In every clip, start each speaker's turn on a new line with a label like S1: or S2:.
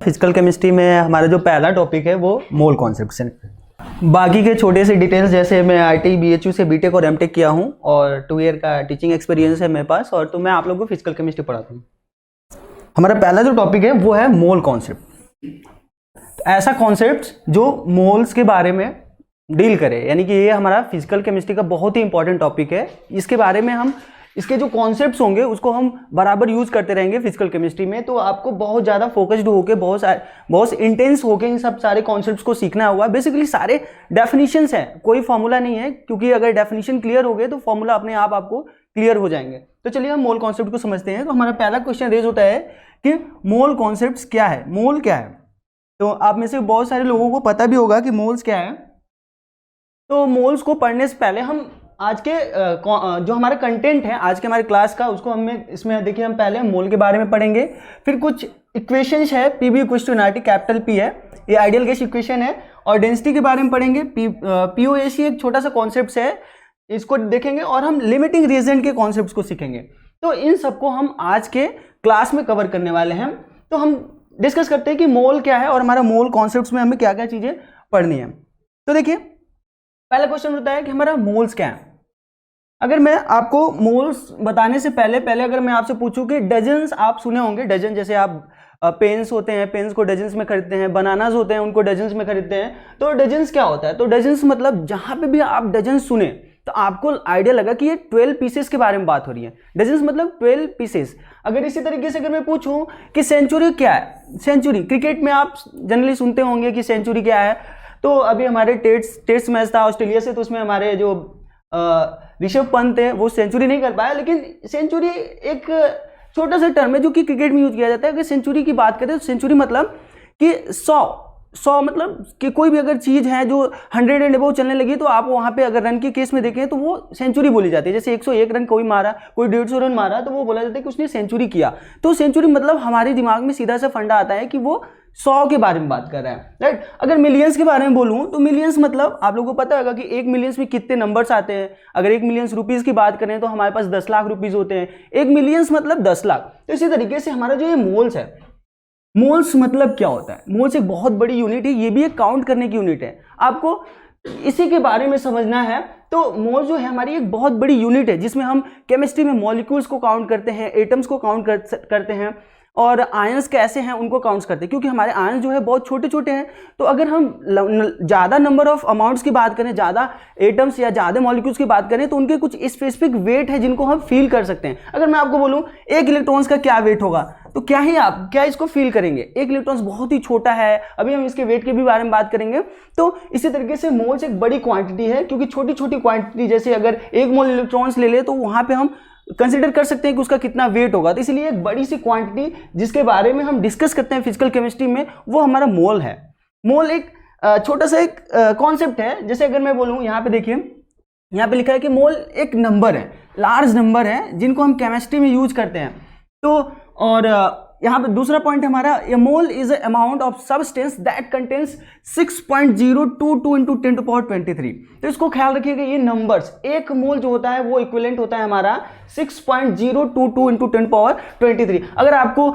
S1: Physical chemistry में हमारा जो पहला टॉपिक है वो मोल कॉन्सेप्ट है। बाकी के छोटे से डिटेल्स, जैसे मैं आईटी बीएचयू से बीटेक और एमटेक किया हूँ और 2 ईयर का टीचिंग एक्सपीरियंस है मेरे पास, और तो मैं आप लोगों को फिजिकल केमिस्ट्री पढ़ाता हूँ। हमारा पहला जो टॉपिक है वो है मोल कॉन्सेप्ट। ऐसा कॉन्सेप्ट जो मोल्स के बारे में डील करे, यानी कि ये हमारा फिजिकल केमिस्ट्री का बहुत ही इंपॉर्टेंट टॉपिक है। इसके बारे में हम, इसके जो कॉन्सेप्ट्स होंगे उसको हम बराबर यूज करते रहेंगे फिजिकल केमिस्ट्री में। तो आपको बहुत ज़्यादा फोकस्ड होकर, बहुत इंटेंस होकर इन सब सारे कॉन्सेप्ट्स को सीखना होगा। बेसिकली सारे डेफिनेशंस हैं, कोई फॉर्मूला नहीं है, क्योंकि अगर डेफिनेशन क्लियर हो गए तो फॉर्मूला अपने आप आपको क्लियर हो जाएंगे। तो चलिए हम मोल कॉन्सेप्ट को समझते हैं। तो हमारा पहला क्वेश्चन रेज होता है कि मोल कॉन्सेप्ट क्या है, मोल क्या है। तो आप में से बहुत सारे लोगों को पता भी होगा कि मोल्स क्या है। तो मोल्स को पढ़ने से पहले हम आज के जो हमारा कंटेंट है आज के हमारे क्लास का, उसको हमें इसमें देखिए, हम पहले मोल के बारे में पढ़ेंगे, फिर कुछ इक्वेशंस है, PV equals to nRT, capital P है, ये आइडियल गैस इक्वेशन है, और डेंसिटी के बारे में पढ़ेंगे। पीओएसी एक छोटा सा कॉन्सेप्ट है, इसको देखेंगे, और हम लिमिटिंग रिएजेंट के कॉन्सेप्ट्स को सीखेंगे। तो इन सबको हम आज के क्लास में कवर करने वाले हैं। तो हम डिस्कस करते हैं कि मोल क्या है और हमारा मोल कॉन्सेप्ट्स में हमें क्या क्या चीजें पढ़नी है। तो देखिए, पहला क्वेश्चन होता है कि हमारा मोल्स क्या है। अगर मैं आपको मोल्स बताने से पहले अगर मैं आपसे पूछूं कि डजन्स, आप सुने होंगे डजन, जैसे आप पेन्स होते हैं, पेन्स को डजन्स में खरीदते हैं, बनानास होते हैं उनको डजन्स में खरीदते हैं। तो डजन्स क्या होता है? तो डजन्स मतलब जहां पे भी आप डजन सुने तो आपको आइडिया लगा कि ये 12 पीसेस के बारे में बात हो रही है। डजन्स मतलब 12 पीसेस। अगर इसी तरीके से अगर मैं पूछूं कि सेंचुरी क्या है, सेंचुरी क्रिकेट में आप जनरली सुनते होंगे कि सेंचुरी क्या है। तो अभी हमारे टेस्ट मैच था ऑस्ट्रेलिया से, तो उसमें हमारे जो ऋषभ पंत है वो सेंचुरी नहीं कर पाया, लेकिन सेंचुरी एक छोटा सा टर्म है जो कि क्रिकेट में यूज किया जाता है। अगर सेंचुरी की बात करें तो सेंचुरी मतलब कि 100 मतलब कि कोई भी अगर चीज है जो 100 एंड अबव चलने लगी, तो आप वहां पे अगर रन के केस में देखें तो वो सेंचुरी बोली जाती है। जैसे 101 रन कोई मारा, कोई 150 रन मारा, तो वो बोला जाता है कि उसने सेंचुरी किया। तो सेंचुरी मतलब हमारे दिमाग में सीधा सा फंडा आता है कि वो 100 के बारे में बात कर रहा है, राइट। अगर मिलियंस के बारे में बोलूं तो मिलियंस मतलब आप लोगों को पता होगा कि 1 मिलियंस में कितने नंबर्स आते हैं। अगर 1 मिलियंस रुपीज की बात करें तो हमारे पास 10 लाख रुपीज होते हैं। 1 मिलियंस मतलब 10 लाख। तो इसी तरीके से हमारा जो ये मोल्स है, मोल्स मतलब क्या होता है? मोल्स एक बहुत बड़ी यूनिट है, ये भी एक काउंट करने की यूनिट है। आपको इसी के बारे में समझना है। तो मोल जो है हमारी एक बहुत बड़ी यूनिट है, जिसमें हम केमिस्ट्री में मॉलिक्यूल्स को काउंट करते हैं, एटम्स को काउंट करते हैं, और आयंस कैसे हैं उनको काउंट्स करते हैं, क्योंकि हमारे आयंस जो है बहुत छोटे छोटे हैं। तो अगर हम ज़्यादा नंबर ऑफ अमाउंट्स की बात करें, ज़्यादा एटम्स या ज़्यादा मॉलिक्यूल्स की बात करें, तो उनके कुछ स्पेसिफिक वेट है जिनको हम फील कर सकते हैं। अगर मैं आपको बोलूं 1 इलेक्ट्रॉन्स का क्या वेट होगा, तो क्या इसको फील करेंगे? 1 इलेक्ट्रॉन्स बहुत ही छोटा है, अभी हम इसके वेट के भी बारे में बात करेंगे। तो इसी तरीके से मोल्स एक बड़ी क्वांटिटी है, क्योंकि छोटी छोटी क्वांटिटी, जैसे अगर 1 मोल इलेक्ट्रॉन्स ले ले तो वहां पे हम कंसिडर कर सकते हैं कि उसका कितना वेट होगा। तो इसलिए एक बड़ी सी क्वांटिटी जिसके बारे में हम डिस्कस करते हैं फिजिकल केमिस्ट्री में, वो हमारा मोल है। मोल एक छोटा सा एक कॉन्सेप्ट है। जैसे अगर मैं बोलूं, यहाँ पे देखिए, यहाँ पे लिखा है कि मोल एक नंबर है, लार्ज नंबर है, जिनको हम केमिस्ट्री में यूज करते हैं। तो और यहाँ पे दूसरा पॉइंट हमारा, a mole is a amount of substance that contains 6.022 into 10 to power 23। तो इसको ख्याल रखिएगा, ये नंबर्स, एक मोल जो होता है वो इक्विवेलेंट होता है हमारा 6.022 इंटू 10 पावर 23। अगर आपको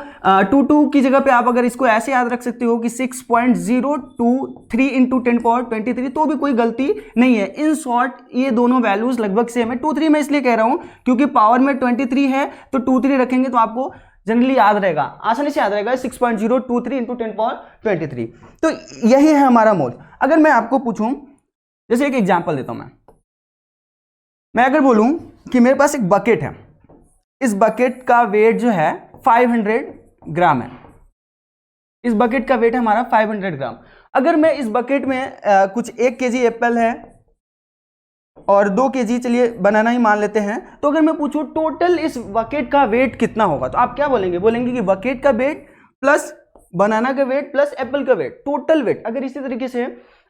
S1: 22 की जगह पे आप अगर इसको ऐसे याद रख सकते हो कि 6.023 इंटू 10 पावर 23, तो भी कोई गलती नहीं है। इन शॉर्ट ये दोनों वैल्यूज लगभग सेम है। 23 मैं इसलिए कह रहा हूं क्योंकि पावर में 23 है, तो 23 रखेंगे तो आपको जनरली याद रहेगा, आसानी से याद रहेगा 6.023 इंटू 10 पावर 23। तो यही है हमारा मोल। अगर मैं आपको पूछूं, जैसे एक एग्जांपल देता हूं, मैं अगर बोलूं कि मेरे पास एक बकेट है, इस बकेट का वेट जो है 500 ग्राम है, इस बकेट का वेट है हमारा 500 ग्राम। अगर मैं इस बकेट में कुछ 1 केजी एप्पल है और 2 केजी, चलिए बनाना ही मान लेते हैं, तो अगर मैं पूछूं टोटल इस बकेट का वेट कितना होगा, तो आप क्या बोलेंगे? बोलेंगे कि बकेट का वेट प्लस बनाना का वेट प्लस एप्पल का वेट, टोटल वेट। अगर इसी तरीके से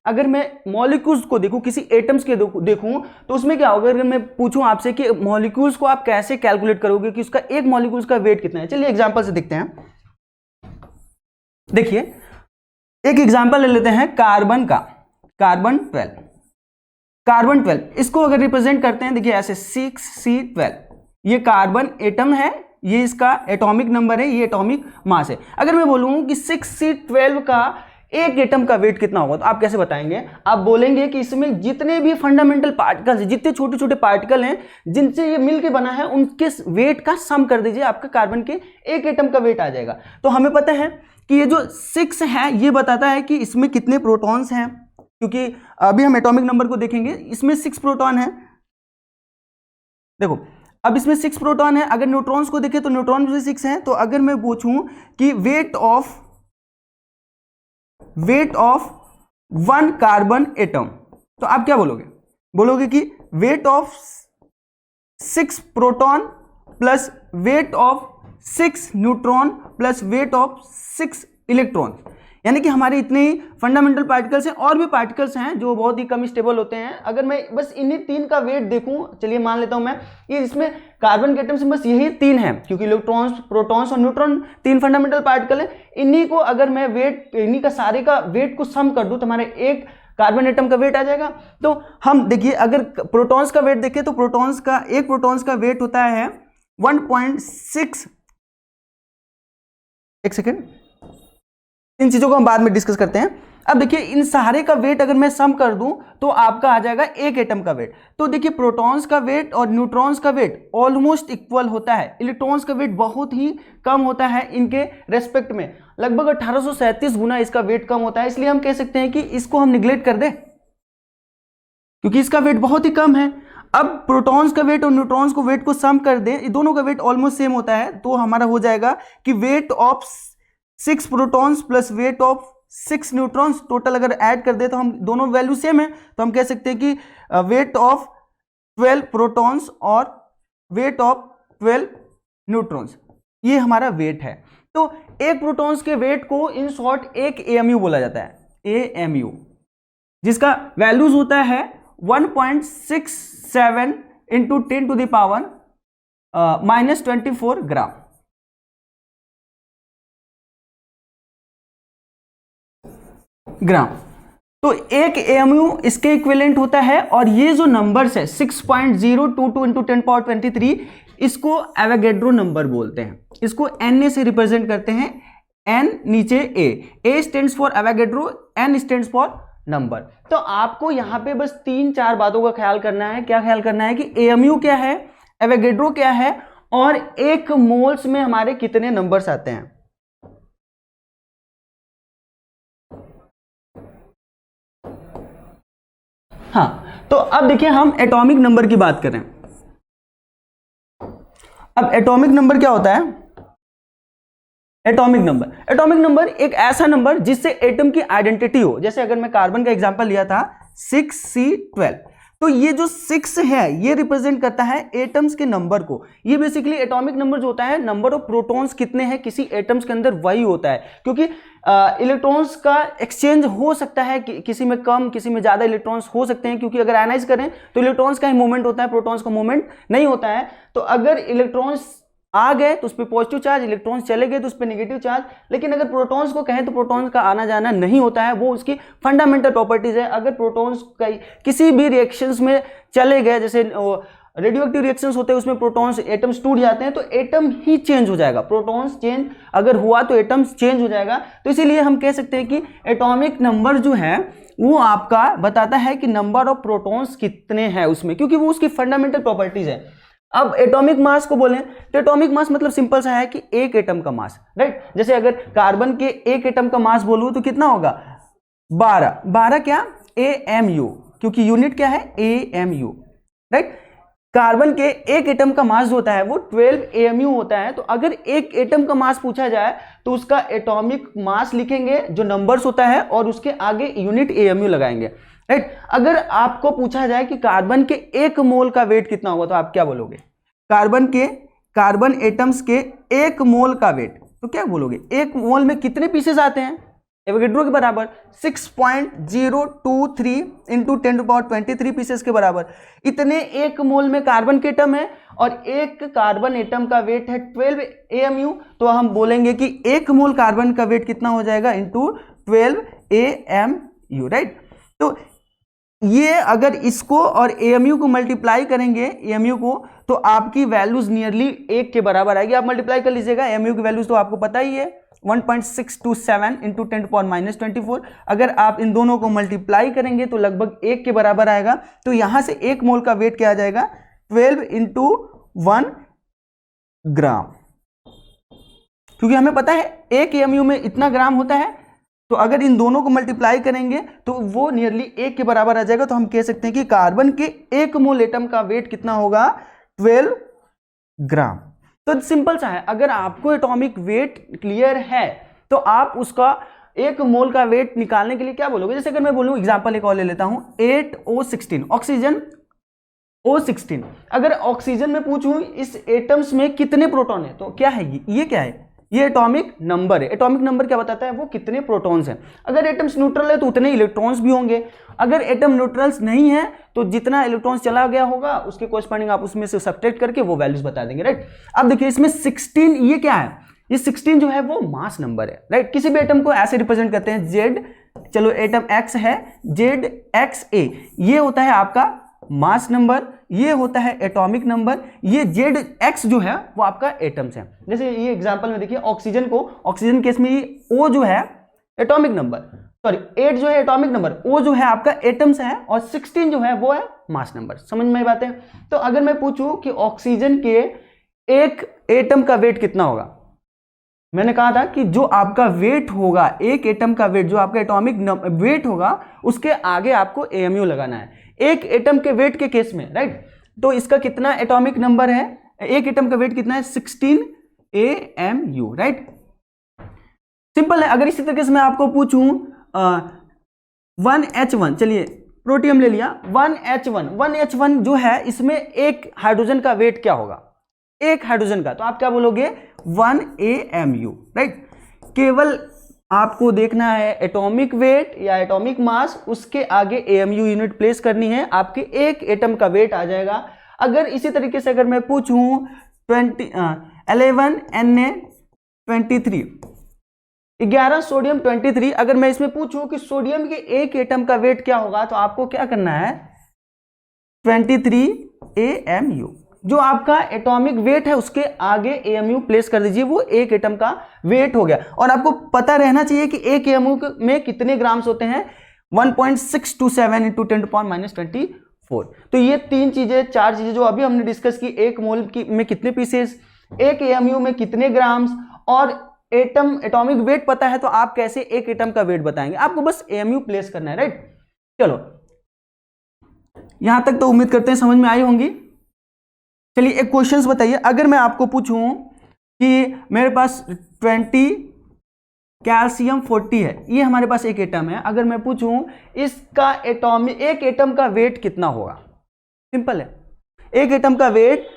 S1: अगर मैं मॉलिक्यूल्स को देखूं, किसी एटम्स के देखूं, तो उसमें क्या होगा? अगर मैं पूछूं आपसे कि मॉलिक्यूल्स को आप कैसे कैलकुलेट करोगे कि उसका एक मॉलिक्यूल्स का वेट कितना है, चलिए एग्जांपल से देखते हैं। देखिए, एक एग्जांपल ले लेते हैं कार्बन का, कार्बन 12, इसको अगर रिप्रेजेंट करते हैं, देखिए ऐसे 6C12, ये कार्बन एटम है, ये इसका एटॉमिक नंबर है, ये एटॉमिक मास है। अगर मैं बोलूँ कि 6C12 का एक एटम का वेट कितना होगा तो आप कैसे बताएंगे? आप बोलेंगे कि इसमें जितने भी फंडामेंटल पार्टिकल्स हैं, जितने छोटे छोटे पार्टिकल हैं जिनसे ये मिलके बना है, उनके वेट का सम कर दीजिए, आपका कार्बन के एक एटम का वेट आ जाएगा। तो हमें पता है कि ये जो 6 है ये बताता है कि इसमें कितने प्रोटॉन्स हैं, क्योंकि अभी हम एटॉमिक नंबर को देखेंगे। इसमें 6 प्रोटॉन है, देखो अब इसमें 6 प्रोटॉन है। अगर न्यूट्रॉन्स को देखें तो न्यूट्रॉन भी 6 हैं। तो अगर मैं पूछूं कि वेट ऑफ 1 कार्बन एटम, तो आप क्या बोलोगे? बोलोगे कि weight of 6 proton plus weight of 6 neutron plus weight of 6 electron, यानी कि हमारे इतने ही फंडामेंटल पार्टिकल्स हैं। और भी पार्टिकल्स हैं जो बहुत ही कम स्टेबल होते हैं। अगर मैं बस इन्हीं 3 का वेट देखूं, चलिए मान लेता हूं मैं कि इसमें कार्बन के एटम्स में बस यही 3 हैं, क्योंकि इलेक्ट्रॉन्स, प्रोटॉन्स और न्यूट्रॉन 3 फंडामेंटल पार्टिकल हैं। इन्हीं को अगर मैं वेट, इन्हीं का सारे का वेट को सम कर दूं तो हमारे एक कार्बन एटम का वेट आ जाएगा। तो हम देखिए, अगर प्रोटॉन्स का वेट देखें तो एक प्रोटॉन्स का वेट होता है 1.6, एक सेकेंड, इन चीजों को हम बाद में डिस्कस करते हैं। अब देखिए इन सारे का वेट अगर मैं सम कर दूं तो आपका आ जाएगा एक एटम का वेट। तो देखिए प्रोटॉन्स का वेट और न्यूट्रॉन्स का वेट ऑलमोस्ट इक्वल होता है। इलेक्ट्रॉन्स का वेट बहुत ही कम होता है इनके रेस्पेक्ट में, लगभग 1837 गुना इसका वेट कम होता है। इसलिए हम कह सकते हैं कि इसको हम निगलेक्ट कर दें, क्योंकि इसका वेट बहुत ही कम है। अब प्रोटॉन्स का वेट और न्यूट्रॉन्स को वेट को सम कर दें, दोनों का वेट ऑलमोस्ट सेम होता है, तो हमारा हो जाएगा कि weight of 6 protons plus weight of 6 neutrons, total अगर ऐड कर दे तो हम दोनों वैल्यू सेम है, तो हम कह सकते हैं कि वेट ऑफ 12 प्रोटॉन्स और वेट ऑफ 12 न्यूट्रॉन्स, ये हमारा वेट है। तो एक प्रोटॉन्स के वेट को इन शॉर्ट एक AMU बोला जाता है, AMU, जिसका वैल्यूज होता है 1.67 इंटू 10 टू द पावर -24 ग्राम। तो एक AMU इसके इक्विवेलेंट होता है। और ये जो नंबर्स है 6.022 इंटू 10 पावर 23, इसको एवोगैड्रो नंबर बोलते हैं। इसको Na से रिप्रेजेंट करते हैं, N नीचे A stands for Avogadro, N stands for number. तो आपको यहां पे बस 3-4 बातों का ख्याल करना है। क्या ख्याल करना है कि AMU क्या है, एवोगैड्रो क्या है, और एक मोल्स में हमारे कितने नंबर्स आते हैं। हाँ, तो अब देखिए हम एटॉमिक नंबर की बात करें। अब एटॉमिक नंबर क्या होता है? एटॉमिक नंबर एक ऐसा नंबर जिससे एटम की आइडेंटिटी हो। जैसे अगर मैं कार्बन का एग्जांपल लिया था 6C12, तो ये जो 6 है ये रिप्रेजेंट करता है एटम्स के नंबर को। ये बेसिकली एटॉमिक नंबर जो होता है, नंबर ऑफ प्रोटॉन्स कितने हैं किसी एटम्स के अंदर, वही होता है। क्योंकि इलेक्ट्रॉन्स का एक्सचेंज हो सकता है, किसी में कम किसी में ज्यादा इलेक्ट्रॉन्स हो सकते हैं, क्योंकि अगर आयनाइज करें तो इलेक्ट्रॉन्स का ही मूवमेंट होता है, प्रोटॉन्स का मूवमेंट नहीं होता है। तो अगर इलेक्ट्रॉन्स आ गए तो उस पर पॉजिटिव चार्ज, इलेक्ट्रॉन्स चले गए तो उस पर नेगेटिव चार्ज। लेकिन अगर प्रोटॉन्स को कहें तो प्रोटॉन्स का आना जाना नहीं होता है, वो उसकी फंडामेंटल प्रॉपर्टीज है। अगर प्रोटॉन्स किसी भी रिएक्शंस में चले गए, जैसे रेडियो एक्टिव रिएक्शंस होते हैं उसमें प्रोटॉन्स एटम्स टूट जाते हैं, तो एटम ही चेंज हो जाएगा। प्रोटॉन्स चेंज अगर हुआ तो एटम्स चेंज हो जाएगा। तो इसीलिए हम कह सकते हैं कि एटॉमिक नंबर जो है वो आपका बताता है कि नंबर ऑफ प्रोटॉन्स कितने हैं उसमें, क्योंकि वो उसकी फंडामेंटल प्रॉपर्टीज है। अब एटॉमिक मास को बोलें तो एटॉमिक मास मतलब सिंपल सा है कि एक एटम का मास, राइट। जैसे अगर कार्बन के एक एटम का मास बोलूं तो कितना होगा? 12 क्या? AMU, क्योंकि यूनिट क्या है? AMU, right. कार्बन के एक एटम का मास जो होता है वो 12 AMU होता है। तो अगर एक एटम का मास पूछा जाए तो उसका एटॉमिक मास लिखेंगे जो नंबर्स होता है, और उसके आगे यूनिट AMU लगाएंगे, राइट। अगर आपको पूछा जाए कि कार्बन के 1 मोल का वेट कितना होगा तो आप क्या बोलोगे? कार्बन एटम्स के 1 मोल का वेट, तो क्या बोलोगे? 1 मोल में कितने पीसेस आते हैं? एवोगैड्रो के बराबर 6.023 इंटू 10 टू पावर 23 पीसेस के बराबर। इतने 1 मोल में कार्बन के एटम है, और एक कार्बन एटम का वेट है 12 AMU। तो हम बोलेंगे कि 1 मोल कार्बन का वेट कितना हो जाएगा? Into 12 AMU, right. तो ये अगर इसको और एएमयू को मल्टीप्लाई करेंगे, एएमयू को, तो आपकी वैल्यूज नियरली 1 के बराबर आएगी। आप मल्टीप्लाई कर लीजिएगा, एएमयू की वैल्यूज तो आपको पता ही है 1.627 इंटू 10⁻²4। अगर आप इन दोनों को मल्टीप्लाई करेंगे तो लगभग 1 के बराबर आएगा। तो यहां से 1 मोल का वेट क्या आ जाएगा, 12 इंटू 1 ग्राम, क्योंकि हमें पता है 1 एएमयू में इतना ग्राम होता है। तो अगर इन दोनों को मल्टीप्लाई करेंगे तो वो नियरली 1 के बराबर आ जाएगा। तो हम कह सकते हैं कि कार्बन के 1 मोल एटम का वेट कितना होगा, 12 ग्राम। तो सिंपल सा है, अगर आपको एटॉमिक वेट क्लियर है तो आप उसका 1 मोल का वेट निकालने के लिए क्या बोलोगे। जैसे अगर मैं बोलूं, एग्जांपल एक और ले लेता हूं, 8O16 ऑक्सीजन O16। अगर ऑक्सीजन में पूछूं इस एटम्स में कितने प्रोटॉन है, तो क्या है ये क्या है, ये एटॉमिक नंबर है। एटॉमिक नंबर क्या बताता है, वो कितने प्रोटॉन्स हैं। अगर एटम्स न्यूट्रल है तो उतने इलेक्ट्रॉन्स भी होंगे। अगर एटम न्यूट्रल्स नहीं है तो जितना इलेक्ट्रॉन्स चला गया होगा उसके कोरस्पॉन्डिंग आप उसमें से सब्ट्रैक्ट करके वो वैल्यूज बता देंगे, राइट। अब देखिए इसमें 16, ये क्या है, ये 16 जो है वो मास नंबर है, राइट। किसी भी एटम को ऐसे रिप्रेजेंट करते हैं, जेड, चलो एटम एक्स है, ZXA, ये होता है आपका मास नंबर, ये होता है एटॉमिक नंबर, ये ZX जो है वो आपका एटम्स है। जैसे ये एग्जांपल में देखिए, ऑक्सीजन को, ऑक्सीजन केस में ये O जो है एटॉमिक नंबर, सॉरी 8 जो है एटॉमिक नंबर, O जो है आपका एटम्स है, और 16 जो है वो है मास नंबर। समझ में बात है। तो अगर मैं पूछूं कि ऑक्सीजन के एक एटम का वेट कितना होगा, मैंने कहा था कि जो आपका वेट होगा, एक एटम का वेट, जो आपका एटॉमिक वेट होगा, उसके आगे आपको एएमयू लगाना है। एक एटम के वेट के केस में, राइट। तो इसका कितना एटॉमिक नंबर है, एक एटम का वेट कितना है, 16 AMU, राइट। सिंपल है। अगर इसी तरीके से मैं आपको पूछूं 1H1, चलिए प्रोटियम ले लिया, 1H1 जो है, इसमें एक हाइड्रोजन का वेट क्या होगा, एक हाइड्रोजन का, तो आप क्या बोलोगे, 1 AMU, राइट। केवल आपको देखना है एटॉमिक वेट या एटॉमिक मास, उसके आगे AMU यूनिट प्लेस करनी है, आपके एक एटम का वेट आ जाएगा। अगर इसी तरीके से अगर मैं पूछूं 11Na23, 11 सोडियम 23, अगर मैं इसमें पूछूं कि सोडियम के एक एटम का वेट क्या होगा, तो आपको क्या करना है, 23 AMU, जो आपका एटॉमिक वेट है उसके आगे AMU प्लेस कर दीजिए, वो एक एटम का वेट हो गया। और आपको पता रहना चाहिए कि एक AMU में कितने ग्राम्स होते हैं, 1.627 इंटू 10⁻²4। तो ये चार चीजें जो अभी हमने डिस्कस की, एक मोल की में कितने पीसेस, एक AMU में कितने ग्राम्स, और एटॉमिक वेट पता है तो आप कैसे एक एटम का वेट बताएंगे, आपको बस AMU प्लेस करना है, राइट। चलो यहां तक तो उम्मीद करते हैं समझ में आई होंगी। चलिए एक क्वेश्चंस बताइए, अगर मैं आपको पूछूं कि मेरे पास 20 कैल्शियम 40 है, ये हमारे पास एक एटम है, अगर मैं पूछूं इसका एटॉमिक, एक एटम का वेट कितना होगा, सिंपल है, एक एटम का वेट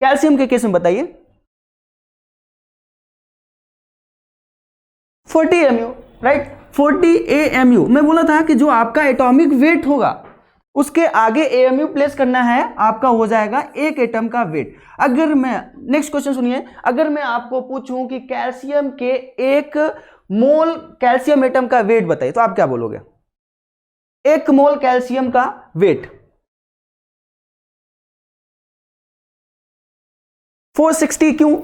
S1: कैल्शियम के केस में बताइए, 40 AMU, राइट। 40 AMU, मैं बोला था कि जो आपका एटॉमिक वेट होगा उसके आगे AMU प्लेस करना है, आपका हो जाएगा एक एटम का वेट। अगर मैं, नेक्स्ट क्वेश्चन सुनिए, अगर मैं आपको पूछूं कि कैल्शियम के एक मोल कैल्शियम एटम का वेट बताइए, तो आप क्या बोलोगे, एक मोल कैल्शियम का वेट 460, क्यों,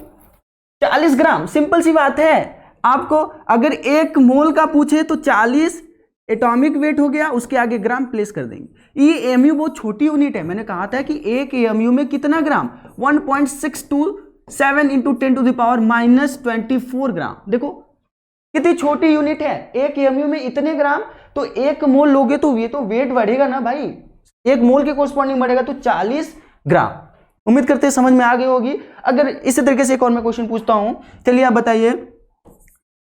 S1: 40 ग्राम, सिंपल सी बात है। आपको अगर एक मोल का पूछे तो 40 एटॉमिक वेट हो गया, उसके आगे ग्राम प्लेस कर देंगे। ये AMU बहुत छोटी यूनिट है, मैंने कहा था कि एक AMU में कितना ग्राम, 1.627 इंटू 10⁻²4 ग्राम। देखो कितनी छोटी यूनिट है, एक AMU में इतने ग्राम, तो एक मोल लोगे तो ये तो वेट बढ़ेगा ना भाई, एक मोल के कोरस्पॉन्डिंग बढ़ेगा, तो 40 ग्राम। उम्मीद करते हैं समझ में आ गई होगी। अगर इसी तरीके से एक और मैं क्वेश्चन पूछता हूं, चलिए आप बताइए,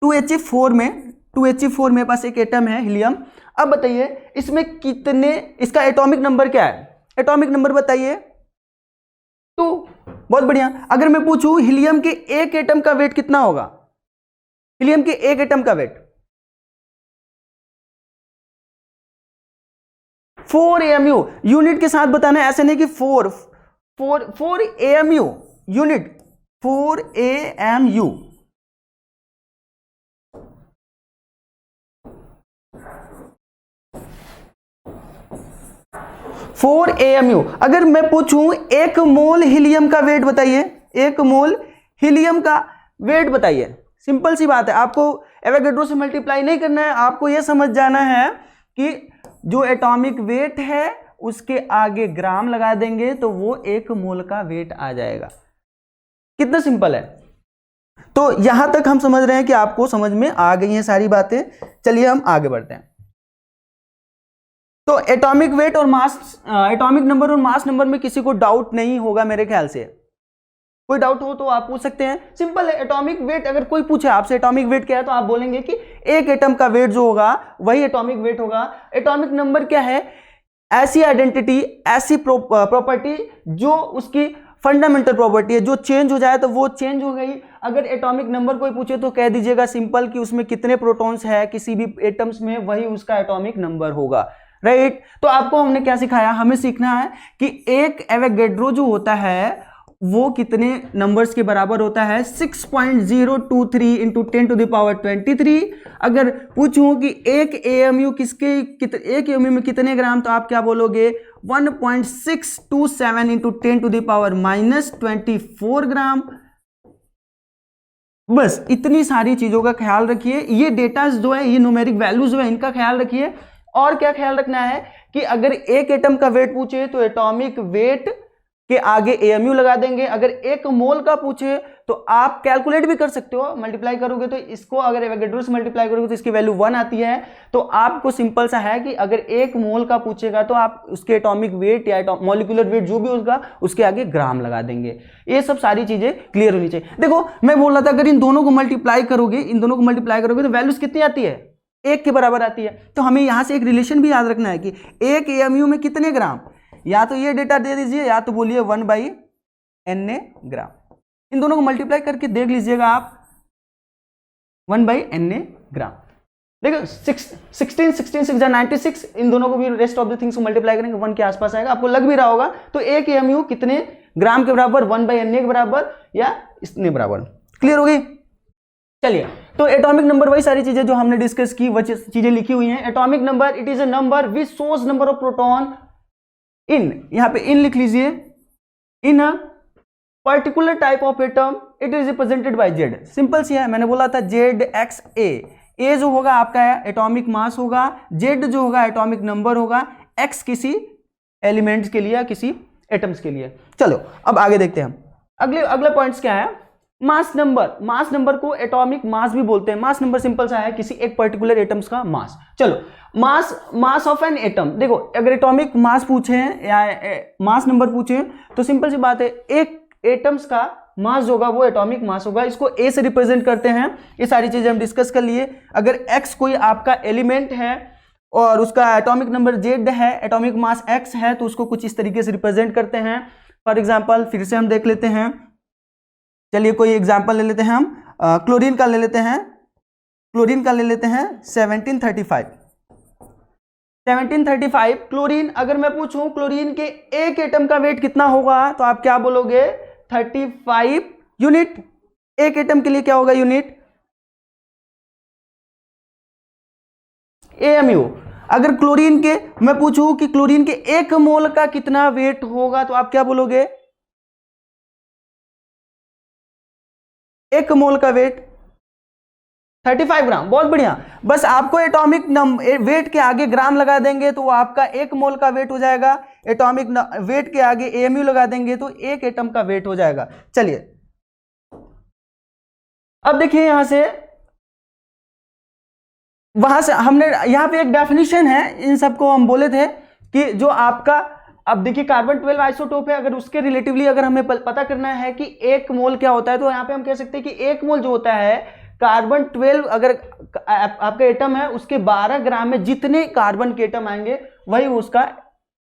S1: 2He4 में पास एक एटम है हीलियम। अब बताइए इसमें कितने, इसका एटॉमिक नंबर क्या है, एटॉमिक नंबर बताइए, 2। बहुत बढ़िया। अगर मैं पूछूं हीलियम के एक एटम का वेट कितना होगा, हीलियम के एक एटम का वेट 4 AMU, यूनिट के साथ बताना है, ऐसे नहीं कि 4 AMU यूनिट, 4 AMU। 4 AMU। अगर मैं पूछूं 1 मोल हीलियम का वेट बताइए, 1 मोल हीलियम का वेट बताइए। सिंपल सी बात है, आपको एवोगैड्रो से मल्टीप्लाई नहीं करना है, आपको यह समझ जाना है कि जो एटॉमिक वेट है उसके आगे ग्राम लगा देंगे तो वो 1 मोल का वेट आ जाएगा। कितना सिंपल है। तो यहां तक हम समझ रहे हैं कि आपको समझ में आ गई हैं सारी बातें। चलिए हम आगे बढ़ते हैं। तो एटॉमिक वेट और मास, एटॉमिक नंबर और मास नंबर में किसी को डाउट नहीं होगा मेरे ख्याल से। कोई डाउट हो तो आप पूछ सकते हैं। सिंपल है, एटॉमिक वेट अगर कोई पूछे आपसे एटॉमिक वेट क्या है तो आप बोलेंगे कि एक एटम का वेट जो होगा वही एटॉमिक वेट होगा। एटॉमिक नंबर क्या है? ऐसी आइडेंटिटी, ऐसी प्रॉपर्टी जो उसकी फंडामेंटल प्रॉपर्टी है, जो चेंज हो जाए तो वो चेंज हो गई। अगर एटॉमिक नंबर कोई पूछे तो कह दीजिएगा सिंपल कि उसमें कितने प्रोटॉन्स है किसी भी एटम्स में, वही उसका एटॉमिक नंबर होगा, राइट। तो आपको हमने क्या सिखाया? हमें सीखना है कि एक एवोगैड्रो जो होता है वो कितने नंबर्स के बराबर होता है? 6.023 इंटू 10⁻23। अगर पूछूं कि एक AMU एक AMU में कितने ग्राम, तो आप क्या बोलोगे? 1.627 इंटू 10⁻24 ग्राम। बस इतनी सारी चीजों का ख्याल रखिए। ये डेटा जो है, ये न्यूमेरिक वैल्यूज जो है, इनका ख्याल रखिए। और क्या ख्याल रखना है कि अगर एक एटम का वेट पूछे तो एटॉमिक वेट के आगे AMU लगा देंगे। अगर 1 मोल का पूछे तो आप कैलकुलेट भी कर सकते हो, मल्टीप्लाई करोगे तो इसको अगर एवोगैड्रो से मल्टीप्लाई करोगे तो इसकी वैल्यू 1 आती है। तो आपको सिंपल सा है कि अगर 1 मोल का पूछेगा तो आप उसके एटॉमिक वेट या मॉलिक्यूलर वेट जो भी होगा उसके आगे ग्राम लगा देंगे। ये सब सारी चीजें क्लियर होनी चाहिए। देखो मैं बोल रहा था अगर इन दोनों को मल्टीप्लाई करोगे, तो वैल्यूज कितनी आती है? 1 के बराबर आती है। तो हमें यहां से एक रिलेशन भी याद रखना है कि 1 AMU में कितने ग्राम। या तो ये डेटा दे दीजिए या तो बोलिए 1/Na ग्राम। इन दोनों को मल्टीप्लाई करके देख लीजिएगा आप, 1/Na ग्राम। देखो 16 6 96, इन दोनों को भी रेस्ट ऑफ द थिंग्स को मल्टीप्लाई करेंगे 1 के आसपास आएगा। आपको लग भी रहा होगा। तो एक AMU कितने ग्राम के बराबर? 1/Na के बराबर या इसने बराबर। क्लियर हो गई? चलिए, तो एटॉमिक नंबर वही सारी चीजें जो हमने डिस्कस की वो चीजें लिखी हुई हैं। Atomic number it is a number which shows number of proton in, यहां पे इन लिख लीजिए, in a particular type of atom it is represented by Z। Simple सी है, मैंने बोला था ZXA। A जो होगा आपका एटॉमिक मास होगा, Z जो होगा एटॉमिक नंबर होगा, X किसी एलिमेंट्स के लिए, किसी एटम्स के लिए। चलो अब आगे देखते हैं हम। अगले पॉइंट्स क्या है? Mass number. मास नंबर को एटॉमिक मास भी बोलते हैं। मास नंबर सिंपल सा है किसी एक पर्टिकुलर एटम्स का मास। चलो मास ऑफ एन एटम, देखो अगर एटॉमिक मास पूछे या मास नंबर पूछे तो सिंपल सी बात है, एक एटम्स का मास होगा वो एटॉमिक मास होगा। इसको A से रिप्रेजेंट करते हैं। ये सारी चीजें हम डिस्कस कर लिए। अगर X कोई आपका एलिमेंट है और उसका एटॉमिक नंबर Z है, एटॉमिक मास X है, तो उसको कुछ इस तरीके से रिप्रेजेंट करते हैं। फॉर एग्जाम्पल फिर से हम देख लेते हैं। चलिए कोई एग्जाम्पल ले लेते हैं हम। क्लोरीन का ले लेते हैं। 1735 क्लोरीन। अगर मैं पूछूं क्लोरीन के एक एटम का वेट कितना होगा तो आप क्या बोलोगे? 35 यूनिट। एक एटम के लिए क्या होगा यूनिट? AMU। अगर क्लोरीन के मैं पूछूं कि क्लोरीन के 1 मोल का कितना वेट होगा तो आप क्या बोलोगे? 1 मोल का वेट 35 ग्राम। बहुत बढ़िया। बस आपको एटॉमिक वेट के आगे ग्राम लगा देंगे तो वो आपका 1 मोल का वेट हो जाएगा। एटॉमिक वेट के आगे AMU लगा देंगे तो 1 एटम का वेट हो जाएगा। चलिए अब देखिए यहां से, वहां से हमने यहां पे एक डेफिनेशन है, इन सबको हम बोले थे कि जो आपका, अब देखिए कार्बन 12 आइसोटोप है, अगर उसके रिलेटिवली अगर हमें पता करना है कि 1 मोल क्या होता है तो यहां पे हम कह सकते हैं कि 1 मोल जो होता है कार्बन 12, अगर आपका एटम है उसके 12 ग्राम में जितने कार्बन के एटम आएंगे वही उसका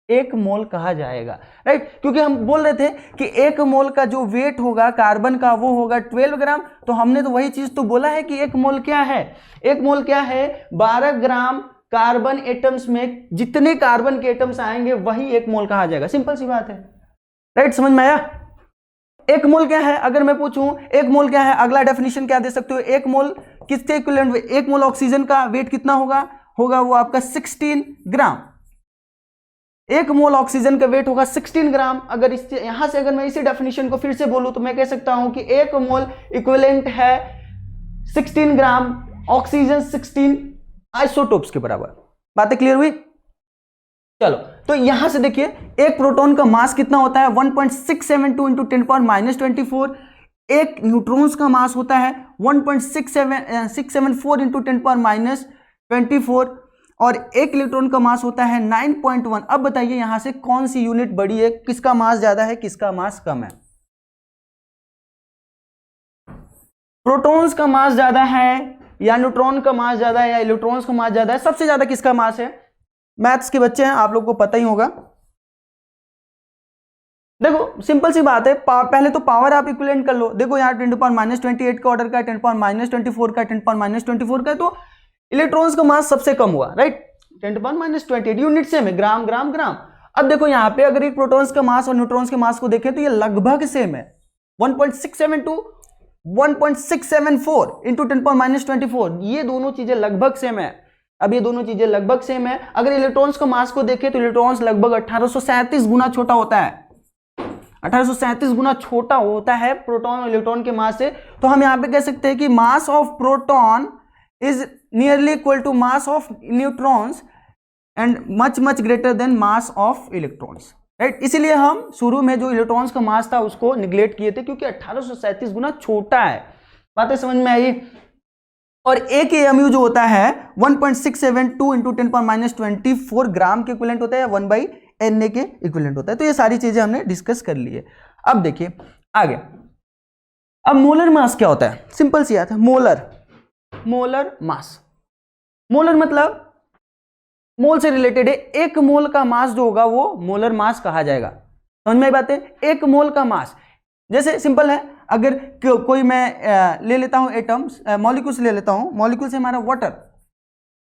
S1: 1 मोल कहा जाएगा, राइट। क्योंकि हम बोल रहे थे कि 1 मोल का जो वेट होगा कार्बन का वो होगा 12 ग्राम। तो हमने तो वही चीज तो बोला है कि 1 मोल क्या है? 1 मोल क्या है? 12 ग्राम कार्बन एटम्स में जितने कार्बन के एटम्स आएंगे वही 1 मोल कहा जाएगा। सिंपल सी बात है, राइट। समझ में आया? 1 मोल क्या है? अगर मैं पूछूं 1 मोल क्या है, अगला डेफिनेशन क्या दे सकते हो? 1 मोल किसके इक्विवेलेंट? 1 मोल ऑक्सीजन का वेट कितना होगा? वो आपका 16 ग्राम। एक मोल ऑक्सीजन का वेट होगा 16 ग्राम। अगर इस यहां से अगर मैं इसी डेफिनेशन को फिर से बोलूं तो मैं कह सकता हूं कि एक मोल इक्विवेलेंट है 16 ग्राम ऑक्सीजन 16 आइसोटोप्स के बराबर। बातें क्लियर हुई? चलो, तो यहां से देखिए एक प्रोटॉन का मास कितना होता है 1.672 इंटू 10⁻24। एक न्यूट्रॉन्स का मास होता है 1.674 इंटू 10⁻24 और एक इलेक्ट्रॉन का मास होता है 9.1। अब बताइए यहां से कौन सी यूनिट बड़ी है, किसका मास ज्यादा है, किसका मास कम है? प्रोटॉन्स का मास ज्यादा है या न्यूट्रॉन का मास ज्यादा है या इलेक्ट्रॉन्स का मास ज्यादा है? सबसे ज्यादा किसका मास है? मैथ्स के बच्चे हैं, आप लोग को पता ही होगा। देखो सिंपल सी बात है, पहले तो पावर आप इक्विवेलेंट कर लो। देखो यहाँ 10⁻28 का ऑर्डर का, 10⁻24 का, 10⁻24 का, तो इलेक्ट्रॉन्स का मास सबसे कम हुआ, राइट। 10⁻28 यूनिट सेम है, ग्राम ग्राम ग्राम। अब देखो यहाँ पे अगर एक प्रोटॉन्स का मास और न्यूट्रॉन्स के मास को देखें तो ये लगभग सेम है, 1.672 1.674 इंटू 10⁻24, ये दोनों चीजें लगभग सेम है। अब ये दोनों चीजें लगभग सेम है। अगर इलेक्ट्रॉन्स का मास को देखें तो इलेक्ट्रॉन्स लगभग 1837 गुना छोटा होता है, 1837 गुना छोटा होता है प्रोटॉन और इलेक्ट्रॉन के मास से। तो हम यहां पे कह सकते हैं कि mass of proton is nearly equal to mass of neutrons and much much greater than mass of electrons, right. इसीलिए हम शुरू में जो इलेक्ट्रॉन्स का मास था उसको निगलेक्ट किए थे, क्योंकि 1837 गुना छोटा है। बातें समझ में आई? और एक एएमयू जो होता है 1.672 इंटू 10⁻24 ग्राम के इक्विवेलेंट होता है, या 1/Na के इक्विवेलेंट होता है। तो ये सारी चीजें हमने डिस्कस कर ली है। अब देखिए आगे, अब मोलर मास क्या होता है? सिंपल सी बात है, मोलर मास। मोलर मतलब मोल से रिलेटेड है। एक मोल का मास जो होगा वो मोलर मास कहा जाएगा। समझ में आई बात है? एक मोल का मास, जैसे सिंपल है, अगर कोई मैं ले लेता हूं एटम्स, मॉलिक्यूल्स ले लेता हूं, मॉलिक्यूल से हमारा वाटर,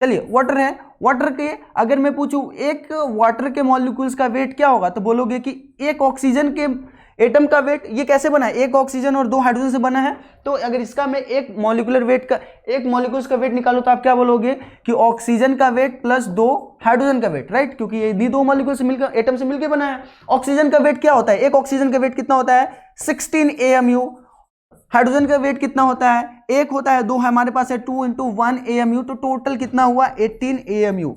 S1: चलिए वाटर है, वाटर के अगर मैं पूछूं एक वाटर के मॉलिक्यूल्स का वेट क्या होगा, तो बोलोगे कि एक ऑक्सीजन के एटम का वेट, ये कैसे बना है, एक ऑक्सीजन और 2 हाइड्रोजन से बना है। तो अगर इसका मैं एक मॉलिक्यूलर वेट का, एक मॉलिक्यूल्स का वेट निकालूं तो आप क्या बोलोगे कि ऑक्सीजन का वेट प्लस 2 हाइड्रोजन का वेट, राइट, क्योंकि ये भी 2 मॉलिक्यूल से मिलकर, एटम से मिलकर बना है। ऑक्सीजन का वेट क्या होता है? एक ऑक्सीजन का वेट कितना होता है 16 AMU। हाइड्रोजन का वेट कितना होता है? एक होता है, 2 हमारे पास है, 2 × 1 AMU। तो टोटल कितना हुआ 18 AMU,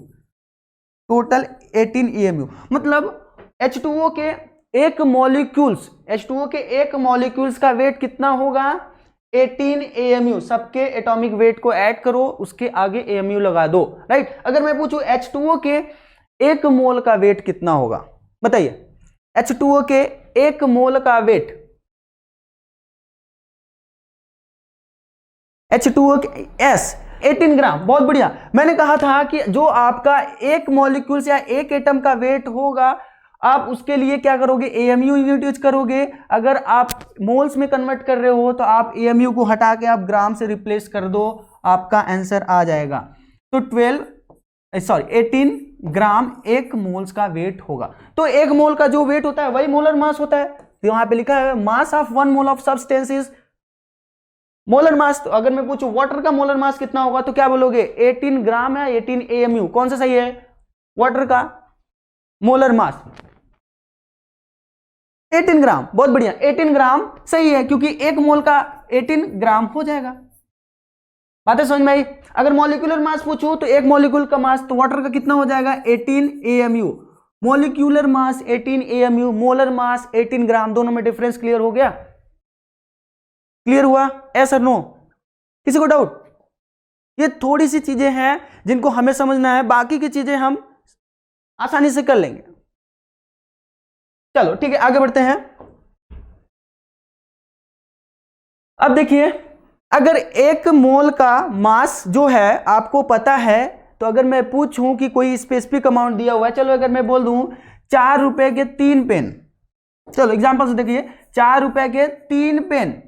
S1: टोटल 18 AMU। मतलब H2O के एक मॉलिक्यूल्स, H2O के एक मॉलिक्यूल्स का वेट कितना होगा 18 AMU। सबके एटॉमिक वेट को ऐड करो, उसके आगे AMU लगा दो, राइट। अगर मैं पूछूं H2O के एक मोल का वेट कितना होगा, बताइए। H2O के एक मोल का वेट, H2O के S 18 ग्राम। बहुत बढ़िया। मैंने कहा था कि जो आपका एक मॉलिक्यूल्स या एक एटम का वेट होगा, आप उसके लिए क्या करोगे, AMU यूनिट यूज करोगे। अगर आप मोल्स में कन्वर्ट कर रहे हो तो आप AMU को हटा के आप ग्राम से रिप्लेस कर दो, आपका आंसर आ जाएगा। तो 18 ग्राम एक मोल्स का वेट होगा। तो एक मोल का जो वेट होता है वही मोलर मास होता है। तो यहां पे लिखा है mass of 1 mole of substance is molar mass. तो अगर मैं पूछूं वाटर का मोलर मास कितना होगा तो क्या बोलोगे 18 ग्राम है, 18 AMU। कौन सा सही है? वाटर का मोलर मास 18 ग्राम। बहुत बढ़िया, 18 ग्राम सही है, क्योंकि एक मोल का 18 ग्राम हो जाएगा। बातें समझ में आई? अगर मॉलिक्यूलर मास पूछूं तो एक मॉलिक्यूल का मास, तो वाटर का कितना हो जाएगा 18 AMU। Molecular mass 18 AMU, molar mass 18 ग्राम। दोनों में डिफरेंस क्लियर हो गया? क्लियर हुआ? यस और नो? किसी को डाउट? ये थोड़ी सी चीजें हैं जिनको हमें समझना है, बाकी की चीजें हम आसानी से कर लेंगे। चलो ठीक है, आगे बढ़ते हैं। अब देखिए, अगर एक मोल का मास जो है आपको पता है, तो अगर मैं पूछूं कि कोई स्पेसिफिक अमाउंट दिया हुआ है, चलो अगर मैं बोल दूं 4 रुपए के 3 पेन, चलो एग्जांपल से देखिए, 4 रुपए के 3 पेन,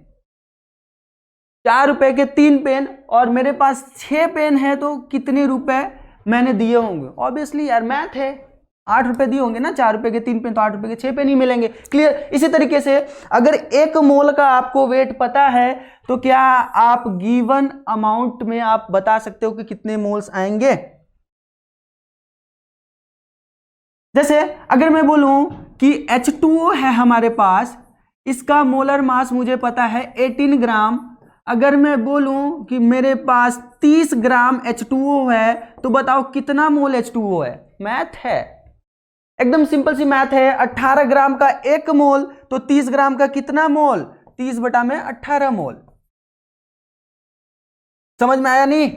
S1: 4 रुपए के 3 पेन, और मेरे पास 6 पेन है, तो कितने रुपए मैंने दिए होंगे? ऑब्वियसली यार मैथ है, 8 रुपए दिए होंगे ना। 4 रुपए के 3 पेन तो 8 रुपए के 6 पेन ही मिलेंगे। क्लियर? इसी तरीके से अगर एक मोल का आपको वेट पता है, तो क्या आप गिवन अमाउंट में आप बता सकते हो कि कितने मोल्स आएंगे? जैसे अगर मैं बोलूं कि H2O है हमारे पास, इसका मोलर मास मुझे पता है 18 ग्राम। अगर मैं बोलूं कि मेरे पास 30 ग्राम H2O है, तो बताओ कितना मोल H2O है। मैथ है, एकदम सिंपल सी मैथ है। 18 ग्राम का 1 मोल, तो 30 ग्राम का कितना मोल, 30 बटा में 18 मोल। समझ में आया नहीं?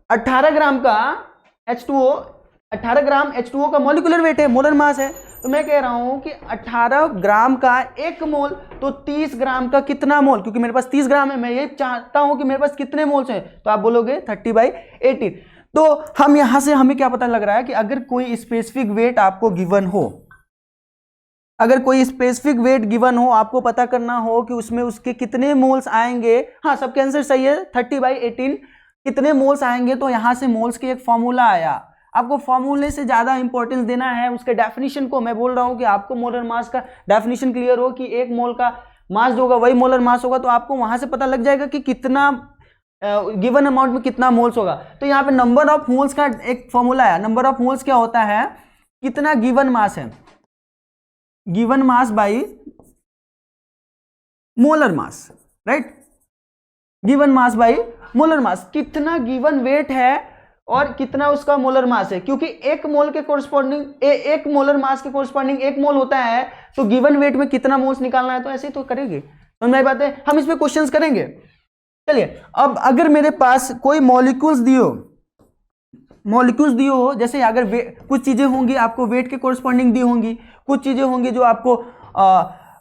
S1: 18 ग्राम का H2O, 18 ग्राम H2O का मॉलिक्यूलर वेट है, मोलर मास है। तो मैं कह रहा हूं कि 18 ग्राम का 1 मोल, तो 30 ग्राम का कितना मोल, क्योंकि मेरे पास 30 ग्राम है, मैं ये चाहता हूं कि मेरे पास कितने मोल्स हैं, तो आप बोलोगे 30/18। तो हम यहां से हमें क्या पता लग रहा है कि अगर कोई स्पेसिफिक वेट आपको गिवन हो, अगर कोई स्पेसिफिक वेट गिवन हो, आपको पता करना हो कि उसमें उसके कितने मोल्स आएंगे। हाँ, सबके आंसर सही है, 30/18 कितने मोल्स आएंगे। तो यहां से मोल्स की एक फॉर्मूला आया। आपको फॉर्मूले से ज्यादा इंपॉर्टेंस देना है उसके डेफिनेशन को। मैं बोल रहा हूं कि आपको मोलर मास का डेफिनेशन क्लियर हो कि 1 मोल का मास जो होगा वही मोलर मास होगा, तो आपको वहां से पता लग जाएगा कि कितना गिवन अमाउंट में कितना मोल्स होगा। तो यहाँ पे नंबर ऑफ मोल्स का एक फॉर्मूला है। नंबर ऑफ मोल्स क्या होता है, कितना गिवन मास है, given mass by molar mass, right. Given mass by molar mass, कितना गिवन वेट है और कितना उसका मोलर मास है। क्योंकि 1 मोल के कोरस्पॉन्डिंग 1 मोलर मास के कोरस्पॉन्डिंग 1 मोल होता है, तो गिवन वेट में कितना मोल्स निकालना है, तो ऐसे ही तो करेंगे। समझ में आई बात है? हम इस पे क्वेश्चंस करेंगे। चलिए, अब अगर मेरे पास कोई मॉलिक्यूल्स दियो, जैसे अगर कुछ चीजें होंगी आपको वेट के कोरस्पॉन्डिंग दी होंगी, कुछ चीजें होंगी जो आपको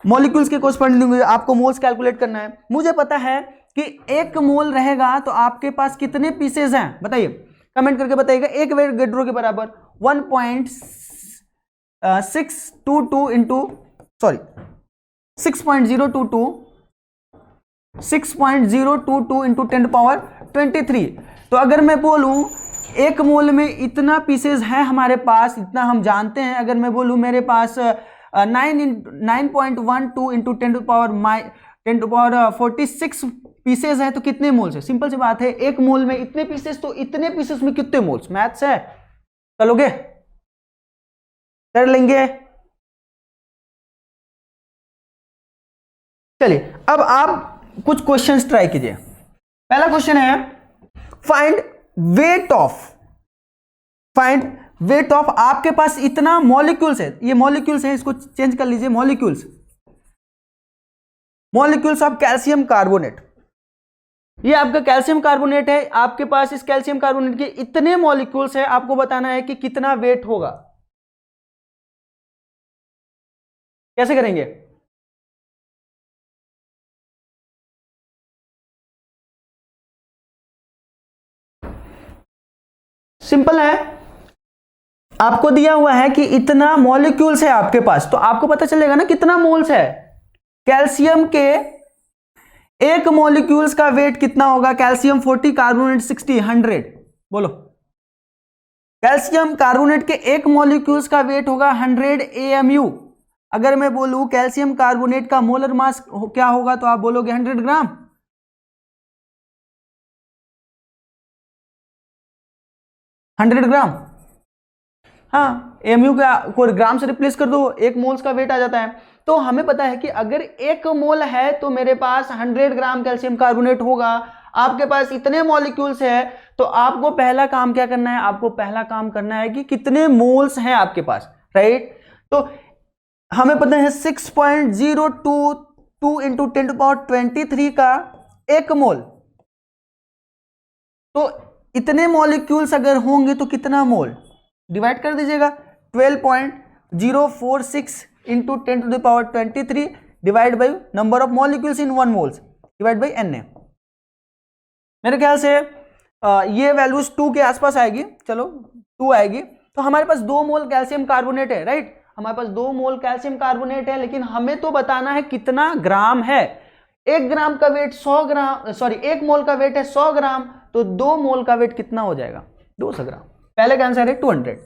S1: मॉलिक्यूल्स के कोरस्पॉन्डिंग होंगी, आपको मोल्स कैलकुलेट करना है। मुझे पता है कि 1 मोल रहेगा तो आपके पास कितने पीसेज हैं, बताइए, कमेंट करके बताइएगा। 1 वेट के बराबर 1.622 इंटू 6.022 इंटू 10⁻23। तो अगर मैं बोलूं 1 मोल में इतना पीसेज है हमारे पास, इतना हम जानते हैं। अगर मैं बोलूं मेरे पास 9.12 इंटू 10⁻46 पीसेज है, तो कितने मोल्स है। सिंपल सी बात है, 1 मोल में इतने पीसेस, तो इतने पीसेस में कितने मोल्स। मैथ्स है, चलोगे, कर लेंगे। चलिए, अब आप कुछ क्वेश्चंस ट्राई कीजिए। पहला क्वेश्चन है, फाइंड वेट ऑफ आपके पास इतना मॉलिक्यूल्स है, ये मॉलिक्यूल्स है, इसको चेंज कर लीजिए, मॉलिक्यूल्स ऑफ कैल्शियम कार्बोनेट। ये आपका कैल्शियम कार्बोनेट है, आपके पास इस कैल्शियम कार्बोनेट के इतने मॉलिक्यूल्स है, आपको बताना है कि कितना वेट होगा। कैसे करेंगे? सिंपल है, आपको दिया हुआ है कि इतना मॉलिक्यूल्स है आपके पास, तो आपको पता चलेगा ना कितना मोल्स है। कैल्शियम के 1 मॉलिक्यूल्स का वेट कितना होगा, कैल्शियम 40, कार्बोनेट 60, 100। बोलो, कैल्शियम कार्बोनेट के 1 मॉलिक्यूल्स का वेट होगा 100 AMU। अगर मैं बोलूं कैल्शियम कार्बोनेट का मोलर मास क्या होगा, तो आप बोलोगे 100 ग्राम। 100 ग्राम, हाँ, AMU को ग्राम से रिप्लेस कर दो, 1 मोल्स का वेट आ जाता है। तो हमें पता है कि अगर 1 मोल है तो मेरे पास 100 ग्राम कैल्शियम कार्बोनेट होगा। आपके पास इतने मॉलिक्यूल्स है, तो आपको पहला काम क्या करना है, आपको पहला काम करना है कि कितने मोल्स हैं आपके पास, राइट। तो हमें पता है 6.022 इंटू 10⁻23 का 1 मोल, तो इतने मॉलिक्यूल्स अगर होंगे तो कितना मोल, डिवाइड कर दीजिएगा। 12.046 into 10⁻23 divide by number of molecules in 1 moles divide by Na। मेरे ख्याल से ये वैल्यूज 2 के आसपास आएगी, चलो 2 आएगी। तो हमारे पास 2 मोल कैल्शियम कार्बोनेट है, राइट। हमारे पास 2 मोल कैल्शियम कार्बोनेट है, लेकिन हमें तो बताना है कितना ग्राम है। 1 ग्राम का वेट 100 ग्राम, सॉरी 1 मोल का वेट है 100 ग्राम, तो 2 मोल का वेट कितना हो जाएगा, 200 ग्राम। पहले का आंसर है 200।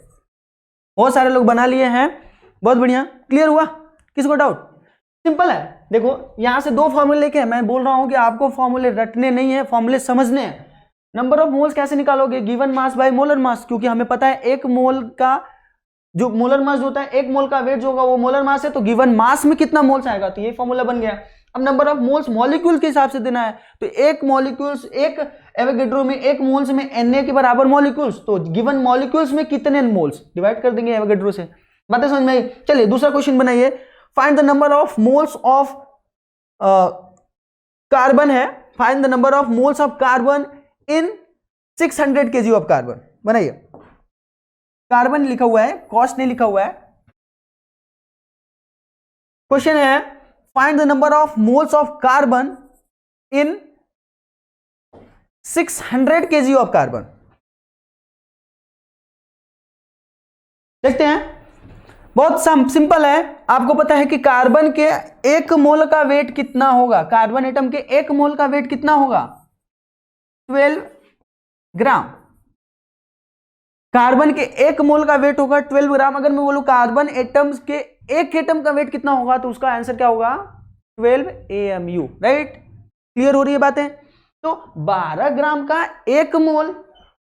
S1: बहुत सारे लोग बना लिए हैं, बहुत बढ़िया, क्लियर हुआ, किसको डाउट? सिंपल है, देखो यहां से 2 फॉर्मूले लेके हैं। मैं बोल रहा हूं कि आपको फॉर्मूले रटने नहीं है, फॉर्मूले समझने हैं। नंबर ऑफ मोल्स कैसे निकालोगे, given mass by molar mass, क्योंकि हमें पता है 1 मोल का जो मोलर मास जो होता है, एक मोल का वेट जो होगा वो मोलर मास है, तो गिवन मास में कितना मोल्स आएगा, तो ये फॉर्मूला बन गया। अब नंबर ऑफ मोल्स मॉलिक्यूल के हिसाब से देना है, तो एक मॉलिक्यूल्स, एक एवोगैड्रो में एक मोल्स में Na के बराबर मॉलिक्यूल्स, तो गिवन मॉलिक्यूल्स में कितने मोल्स, डिवाइड कर देंगे एवोगैड्रो से। बातें समझ में आई? चलिए दूसरा क्वेश्चन बनाइए। Find the number of moles of carbon है, find the number of moles of carbon in 600 kg of carbon. बनाइए, कार्बन लिखा हुआ है, कॉस्ट नहीं लिखा हुआ है। क्वेश्चन है find the number of moles of carbon in 600 kg of carbon. देखते हैं, बहुत सिंपल है। आपको पता है कि कार्बन के एक मोल का वेट कितना होगा, कार्बन एटम के एक मोल का वेट कितना होगा, 12 ग्राम। कार्बन के एक मोल का वेट होगा 12 ग्राम। अगर मैं बोलूं कार्बन एटम्स के एक एटम का वेट कितना होगा, तो उसका आंसर क्या होगा, 12 AMU। राइट, क्लियर हो रही है बातें? तो 12 ग्राम का एक मोल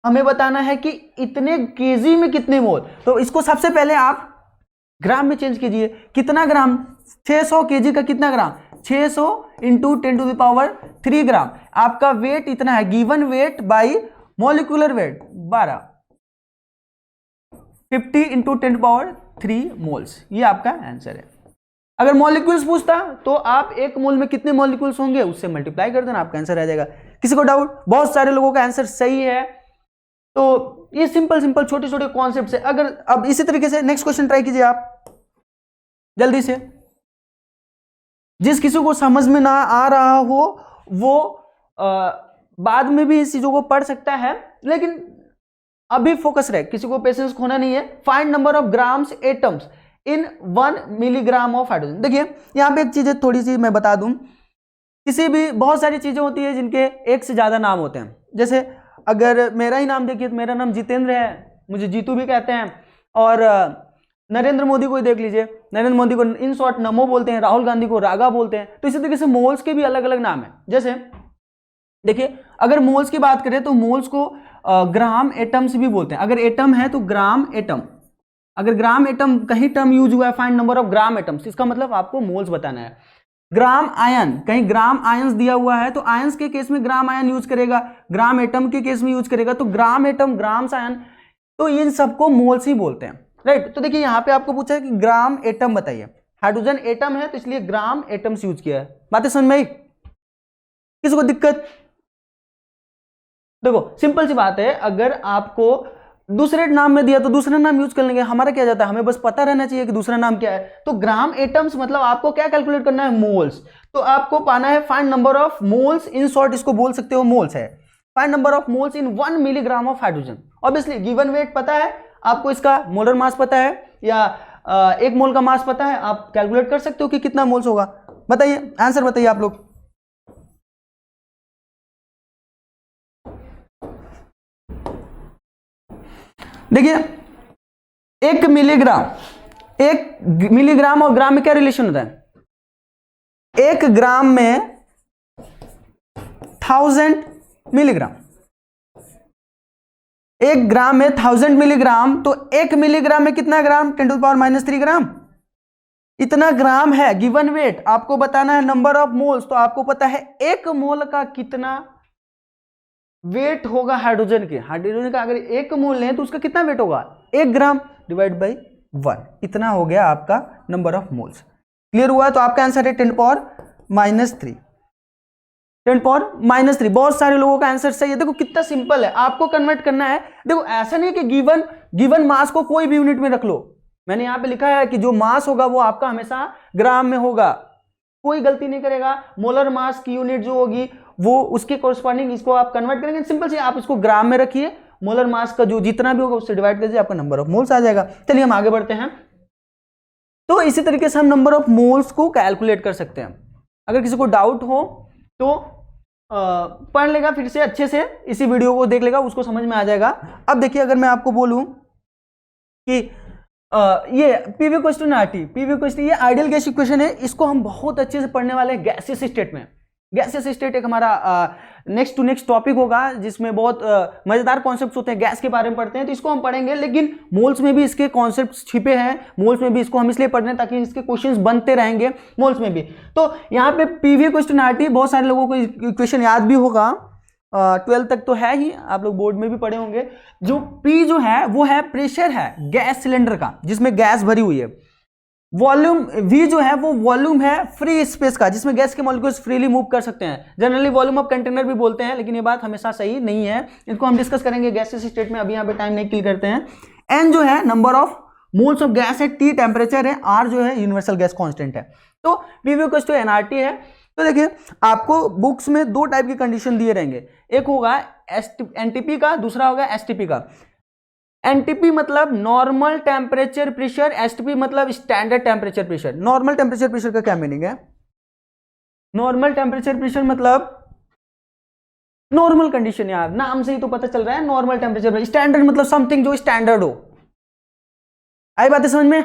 S1: हमें बताना है कि इतने केजी में कितने मोल। तो इसको सबसे पहले आप ग्राम में चेंज कीजिए। कितना ग्राम, 600 केजी का कितना ग्राम, 600 इंटू 10⁻³ ग्राम। आपका वेट इतना है, given weight by molecular weight 12, 50 into 10⁻³ moles. ये आपका आंसर है। अगर मॉलिक्यूल्स पूछता तो आप एक मोल में कितने मॉलिक्यूल्स होंगे उससे मल्टीप्लाई कर देना, आपका आंसर आ जाएगा। किसी को डाउट? बहुत सारे लोगों का आंसर सही है। तो ये सिंपल छोटे छोटे कॉन्सेप्ट है। अगर अब इसी तरीके से नेक्स्ट क्वेश्चन ट्राई कीजिए आप जल्दी से। जिस किसी को समझ में ना आ रहा हो वो बाद में भी इस चीजों को पढ़ सकता है, लेकिन अभी फोकस रहे, किसी को पेशेंस खोना नहीं है। Find number of grams atoms in 1 milligram of hydrogen. देखिए यहां पे एक चीज थोड़ी सी मैं बता दूं, किसी भी बहुत सारी चीजें होती है जिनके एक से ज्यादा नाम होते हैं। जैसे अगर मेरा ही नाम देखिए तो मेरा नाम जितेंद्र है, मुझे जीतू भी कहते हैं। और नरेंद्र मोदी को ही देख लीजिए, नरेंद्र मोदी को इन शॉर्ट नमो बोलते हैं, राहुल गांधी को रागा बोलते हैं। तो इसी तरीके से मोल्स के भी अलग अलग नाम है। जैसे देखिए अगर मोल्स की बात करें तो मोल्स को ग्राम एटम्स भी बोलते हैं। अगर एटम है तो ग्राम एटम, अगर ग्राम एटम कहीं टर्म यूज हुआ है find number of gram atoms, इसका मतलब आपको मोल्स बताना है। ग्राम आयन, कहीं ग्राम आयंस दिया हुआ है तो आयंस के केस में ग्राम आयन यूज करेगा, ग्राम एटम के केस में यूज करेगा। तो ग्राम एटम, ग्राम आयन, तो इन सबको मोल्स ही बोलते हैं। राइट, तो देखिए यहां पे आपको पूछा है कि ग्राम एटम बताइए, हाइड्रोजन एटम है तो इसलिए ग्राम एटम्स यूज किया है। बातें समझ में आई? किसी को दिक्कत? देखो सिंपल सी बात है, अगर आपको दूसरे नाम में दिया तो दूसरा नाम यूज कर लेंगे, हमारा क्या जाता है, हमें बस पता रहना चाहिए कि दूसरा नाम क्या है। तो ग्राम एटम्स मतलब आपको क्या कैलकुलेट करना है, मोल्स। तो आपको पाना है find number of moles, in short इसको बोल सकते हो मोल्स है। Find number of moles in 1 milligram of hydrogen. Obviously given weight पता है आपको, इसका मोलर मास पता है या एक मोल का मास पता है, आप कैलकुलेट कर सकते हो कि कितना मोल्स होगा। बताइए आंसर बताइए आप लोग। देखिए 1 मिलीग्राम और ग्राम में क्या रिलेशन होता है, 1 ग्राम में 1000 मिलीग्राम, 1 ग्राम में 1000 मिलीग्राम। तो 1 मिलीग्राम में कितना ग्राम, 10⁻³ ग्राम, इतना ग्राम है गिवन वेट। आपको बताना है नंबर ऑफ मोल्स, तो आपको पता है 1 मोल का कितना वेट होगा हाइड्रोजन के। हाइड्रोजन का अगर 1 मोल लें तो उसका कितना वेट होगा, 1 ग्राम डिवाइड बाई 1, इतना हो गया आपका नंबर ऑफ मोल्स। क्लियर हुआ? तो आपका आंसर है 10⁻³ 10⁻³ बहुत सारे लोगों का आंसर सही है। देखो कितना सिंपल है, आपको कन्वर्ट करना है। देखो ऐसा नहीं कि गिवन मास को कोई भी यूनिट में रख लो, मैंने यहां पे लिखा है कि जो मास होगा वो आपका हमेशा ग्राम में होगा, कोई गलती नहीं करेगा। मोलर मास की यूनिट जो होगी वो उसके कोरस्पॉन्डिंग इसको आप कन्वर्ट करेंगे, सिंपल से आप इसको ग्राम में रखिए, मोलर मास का जो जितना भी होगा उससे डिवाइड कीजिए, आपका नंबर ऑफ मोल्स आ जाएगा। चलिए हम आगे बढ़ते हैं। तो इसी तरीके से हम नंबर ऑफ मोल्स को कैलकुलेट कर सकते हैं। अगर किसी को डाउट हो तो पढ़ लेगा फिर से अच्छे से, इसी वीडियो को देख लेगा, उसको समझ में आ जाएगा। अब देखिए अगर मैं आपको बोलूं कि ये PV question RT, PV question ये आइडियल गैस इक्वेशन है, इसको हम बहुत अच्छे से पढ़ने वाले हैं गैसियस स्टेट में। गैसियस स्टेट एक हमारा नेक्स्ट टू नेक्स्ट टॉपिक होगा जिसमें बहुत मजेदार कॉन्सेप्ट्स होते हैं, गैस के बारे में पढ़ते हैं तो इसको हम पढ़ेंगे, लेकिन मोल्स में भी इसके कॉन्सेप्ट्स छिपे हैं, मोल्स में भी इसको हम इसलिए पढ़ रहे हैं ताकि इसके क्वेश्चंस बनते रहेंगे मोल्स में भी। तो यहाँ पे पीवी क्वेश्चन आती, बहुत सारे लोगों को क्वेश्चन याद भी होगा, 12 तक तो है ही, आप लोग बोर्ड में भी पढ़े होंगे। जो पी जो है वो है प्रेशर है गैस सिलेंडर का जिसमें गैस भरी हुई है। वॉल्यूम वी जो है वो वॉल्यूम है फ्री स्पेस का जिसमें गैस के मॉलिक्यूल्स फ्रीली मूव कर सकते हैं। जनरली वॉल्यूम ऑफ कंटेनर भी बोलते हैं, लेकिन ये बात हमेशा सही नहीं है, इसको हम डिस्कस करेंगे गैसेस स्टेट में, अभी यहाँ पे टाइम नहीं किल करते हैं। एन जो है number of moles of gas है, टी टेम्परेचर है, आर जो है यूनिवर्सल गैस कांस्टेंट है। तो पीवी इक्वल्स टू एनआरटी है। तो देखिए आपको बुक्स में दो टाइप की कंडीशन दिए रहेंगे, एक होगा एनटीपी का, दूसरा होगा एसटीपी का। एनटीपी मतलब नॉर्मल टेम्परेचर प्रेशर, एसटीपी मतलब standard temperature pressure. Normal temperature pressure का क्या मीनिंग है? नॉर्मल टेम्परेचर प्रेशर मतलब नॉर्मल कंडीशन, यार नाम से ही तो पता चल रहा है नॉर्मल टेम्परेचर। स्टैंडर्ड मतलब समथिंग जो स्टैंडर्ड हो, आई बात है समझ में?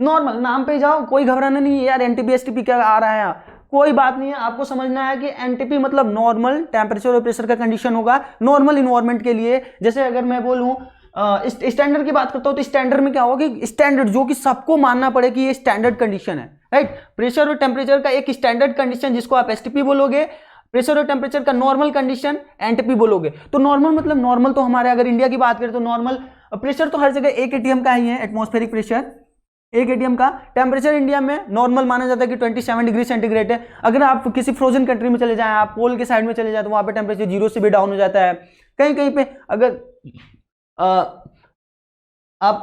S1: नॉर्मल नाम पे जाओ, कोई घबराना नहीं है यार एनटीपी एसटीपी क्या आ रहा है, कोई बात नहीं है। आपको समझना है कि एनटीपी मतलब नॉर्मल टेम्परेचर और प्रेशर का कंडीशन होगा नॉर्मल इन्वायरमेंट के लिए। जैसे अगर मैं बोलूं स्टैंडर्ड की बात करता हूं तो स्टैंडर्ड में क्या होगा कि स्टैंडर्ड जो कि सबको मानना पड़े कि ये स्टैंडर्ड कंडीशन है, राइट। प्रेशर और टेम्परेचर का एक स्टैंडर्ड कंडीशन जिसको आप एसटीपी बोलोगे, प्रेशर और टेम्परेचर का नॉर्मल कंडीशन एनटीपी बोलोगे। तो नॉर्मल मतलब नॉर्मल तो हमारे अगर इंडिया की बात करें तो नॉर्मल प्रेशर तो हर जगह 1 atm का ही है, एटमॉस्फेरिक प्रेशर 1 atm का। टेम्परेचर इंडिया में नॉर्मल माना जाता है कि 27 डिग्री सेंटीग्रेड है। अगर आप किसी फ्रोजन कंट्री में चले जाएं, आप पोल के साइड में चले जाए तो वहां पे टेम्परेचर 0 से भी डाउन हो जाता है। कहीं कहीं पे अगर आप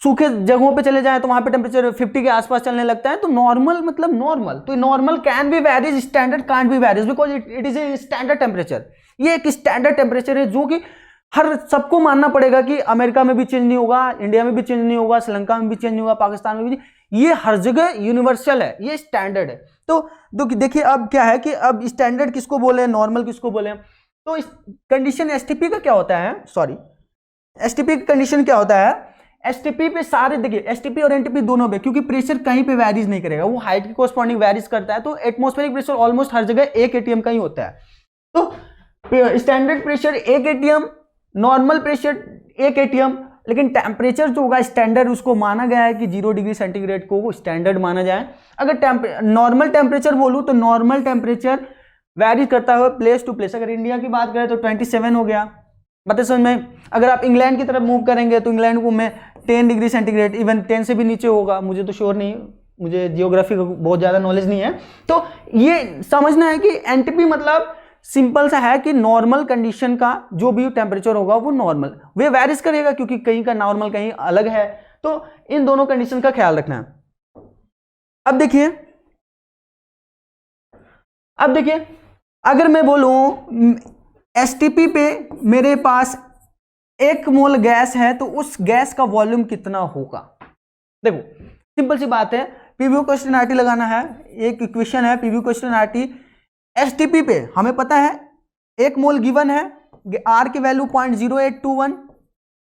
S1: सूखे जगहों पे चले जाएं तो वहां पे टेम्परेचर 50 के आसपास चलने लगता है। तो नॉर्मल मतलब नॉर्मल, तो normal can be varies, standard can't be varies because it is a standard temperature. ये एक स्टैंडर्ड टेम्परेचर है जो कि हर सबको मानना पड़ेगा कि अमेरिका में भी चेंज नहीं होगा, इंडिया में भी चेंज नहीं होगा, श्रीलंका में भी चेंज नहीं होगा, पाकिस्तान में भी, ये हर जगह यूनिवर्सल है, ये स्टैंडर्ड है। तो देखिए अब क्या है कि अब स्टैंडर्ड किसको बोले, नॉर्मल किसको बोले। तो इस कंडीशन एसटीपी का क्या होता है, सॉरी एसटीपी का कंडीशन क्या होता है, एसटीपी पे सारे देखिए एसटीपी और एनटीपी दोनों पे, क्योंकि प्रेशर कहीं पे वैरीज नहीं करेगा, वो हाइट के कोरस्पॉन्डिंग वैरीज करता है। तो एटमॉस्फेरिक प्रेशर ऑलमोस्ट हर जगह 1 atm का ही होता है। तो standard pressure 1 atm, normal pressure 1 atm, लेकिन टेम्परेचर जो होगा स्टैंडर्ड उसको माना गया है कि 0 डिग्री सेंटीग्रेड को स्टैंडर्ड माना जाए। अगर नॉर्मल टेम्परेचर बोलूं तो नॉर्मल टेम्परेचर वैरी करता है प्लेस टू प्लेस। अगर इंडिया की बात करें तो 27 हो गया, बात समझ में। अगर आप इंग्लैंड की तरफ मूव करेंगे तो इंग्लैंड को में 10 डिग्री सेंटीग्रेड, इवन 10 से भी नीचे होगा, मुझे तो श्योर नहीं, मुझे जियोग्राफी का बहुत ज़्यादा नॉलेज नहीं है। तो ये समझना है कि एनटीपी मतलब सिंपल सा है कि नॉर्मल कंडीशन का जो भी टेम्परेचर होगा वो नॉर्मल, वे वैरिस करेगा क्योंकि कहीं का नॉर्मल कहीं अलग है। तो इन दोनों कंडीशन का ख्याल रखना है। अब देखिए अगर मैं बोलूं एसटीपी पे मेरे पास 1 मोल गैस है तो उस गैस का वॉल्यूम कितना होगा। देखो सिंपल सी बात है, पीवी क्वेश्चन आरटी लगाना है, एक इक्वेशन है पीवी क्वेश्चन आरटी। एसटीपी पे हमें पता है 1 मोल गिवन है, आर की वैल्यू 0.0821,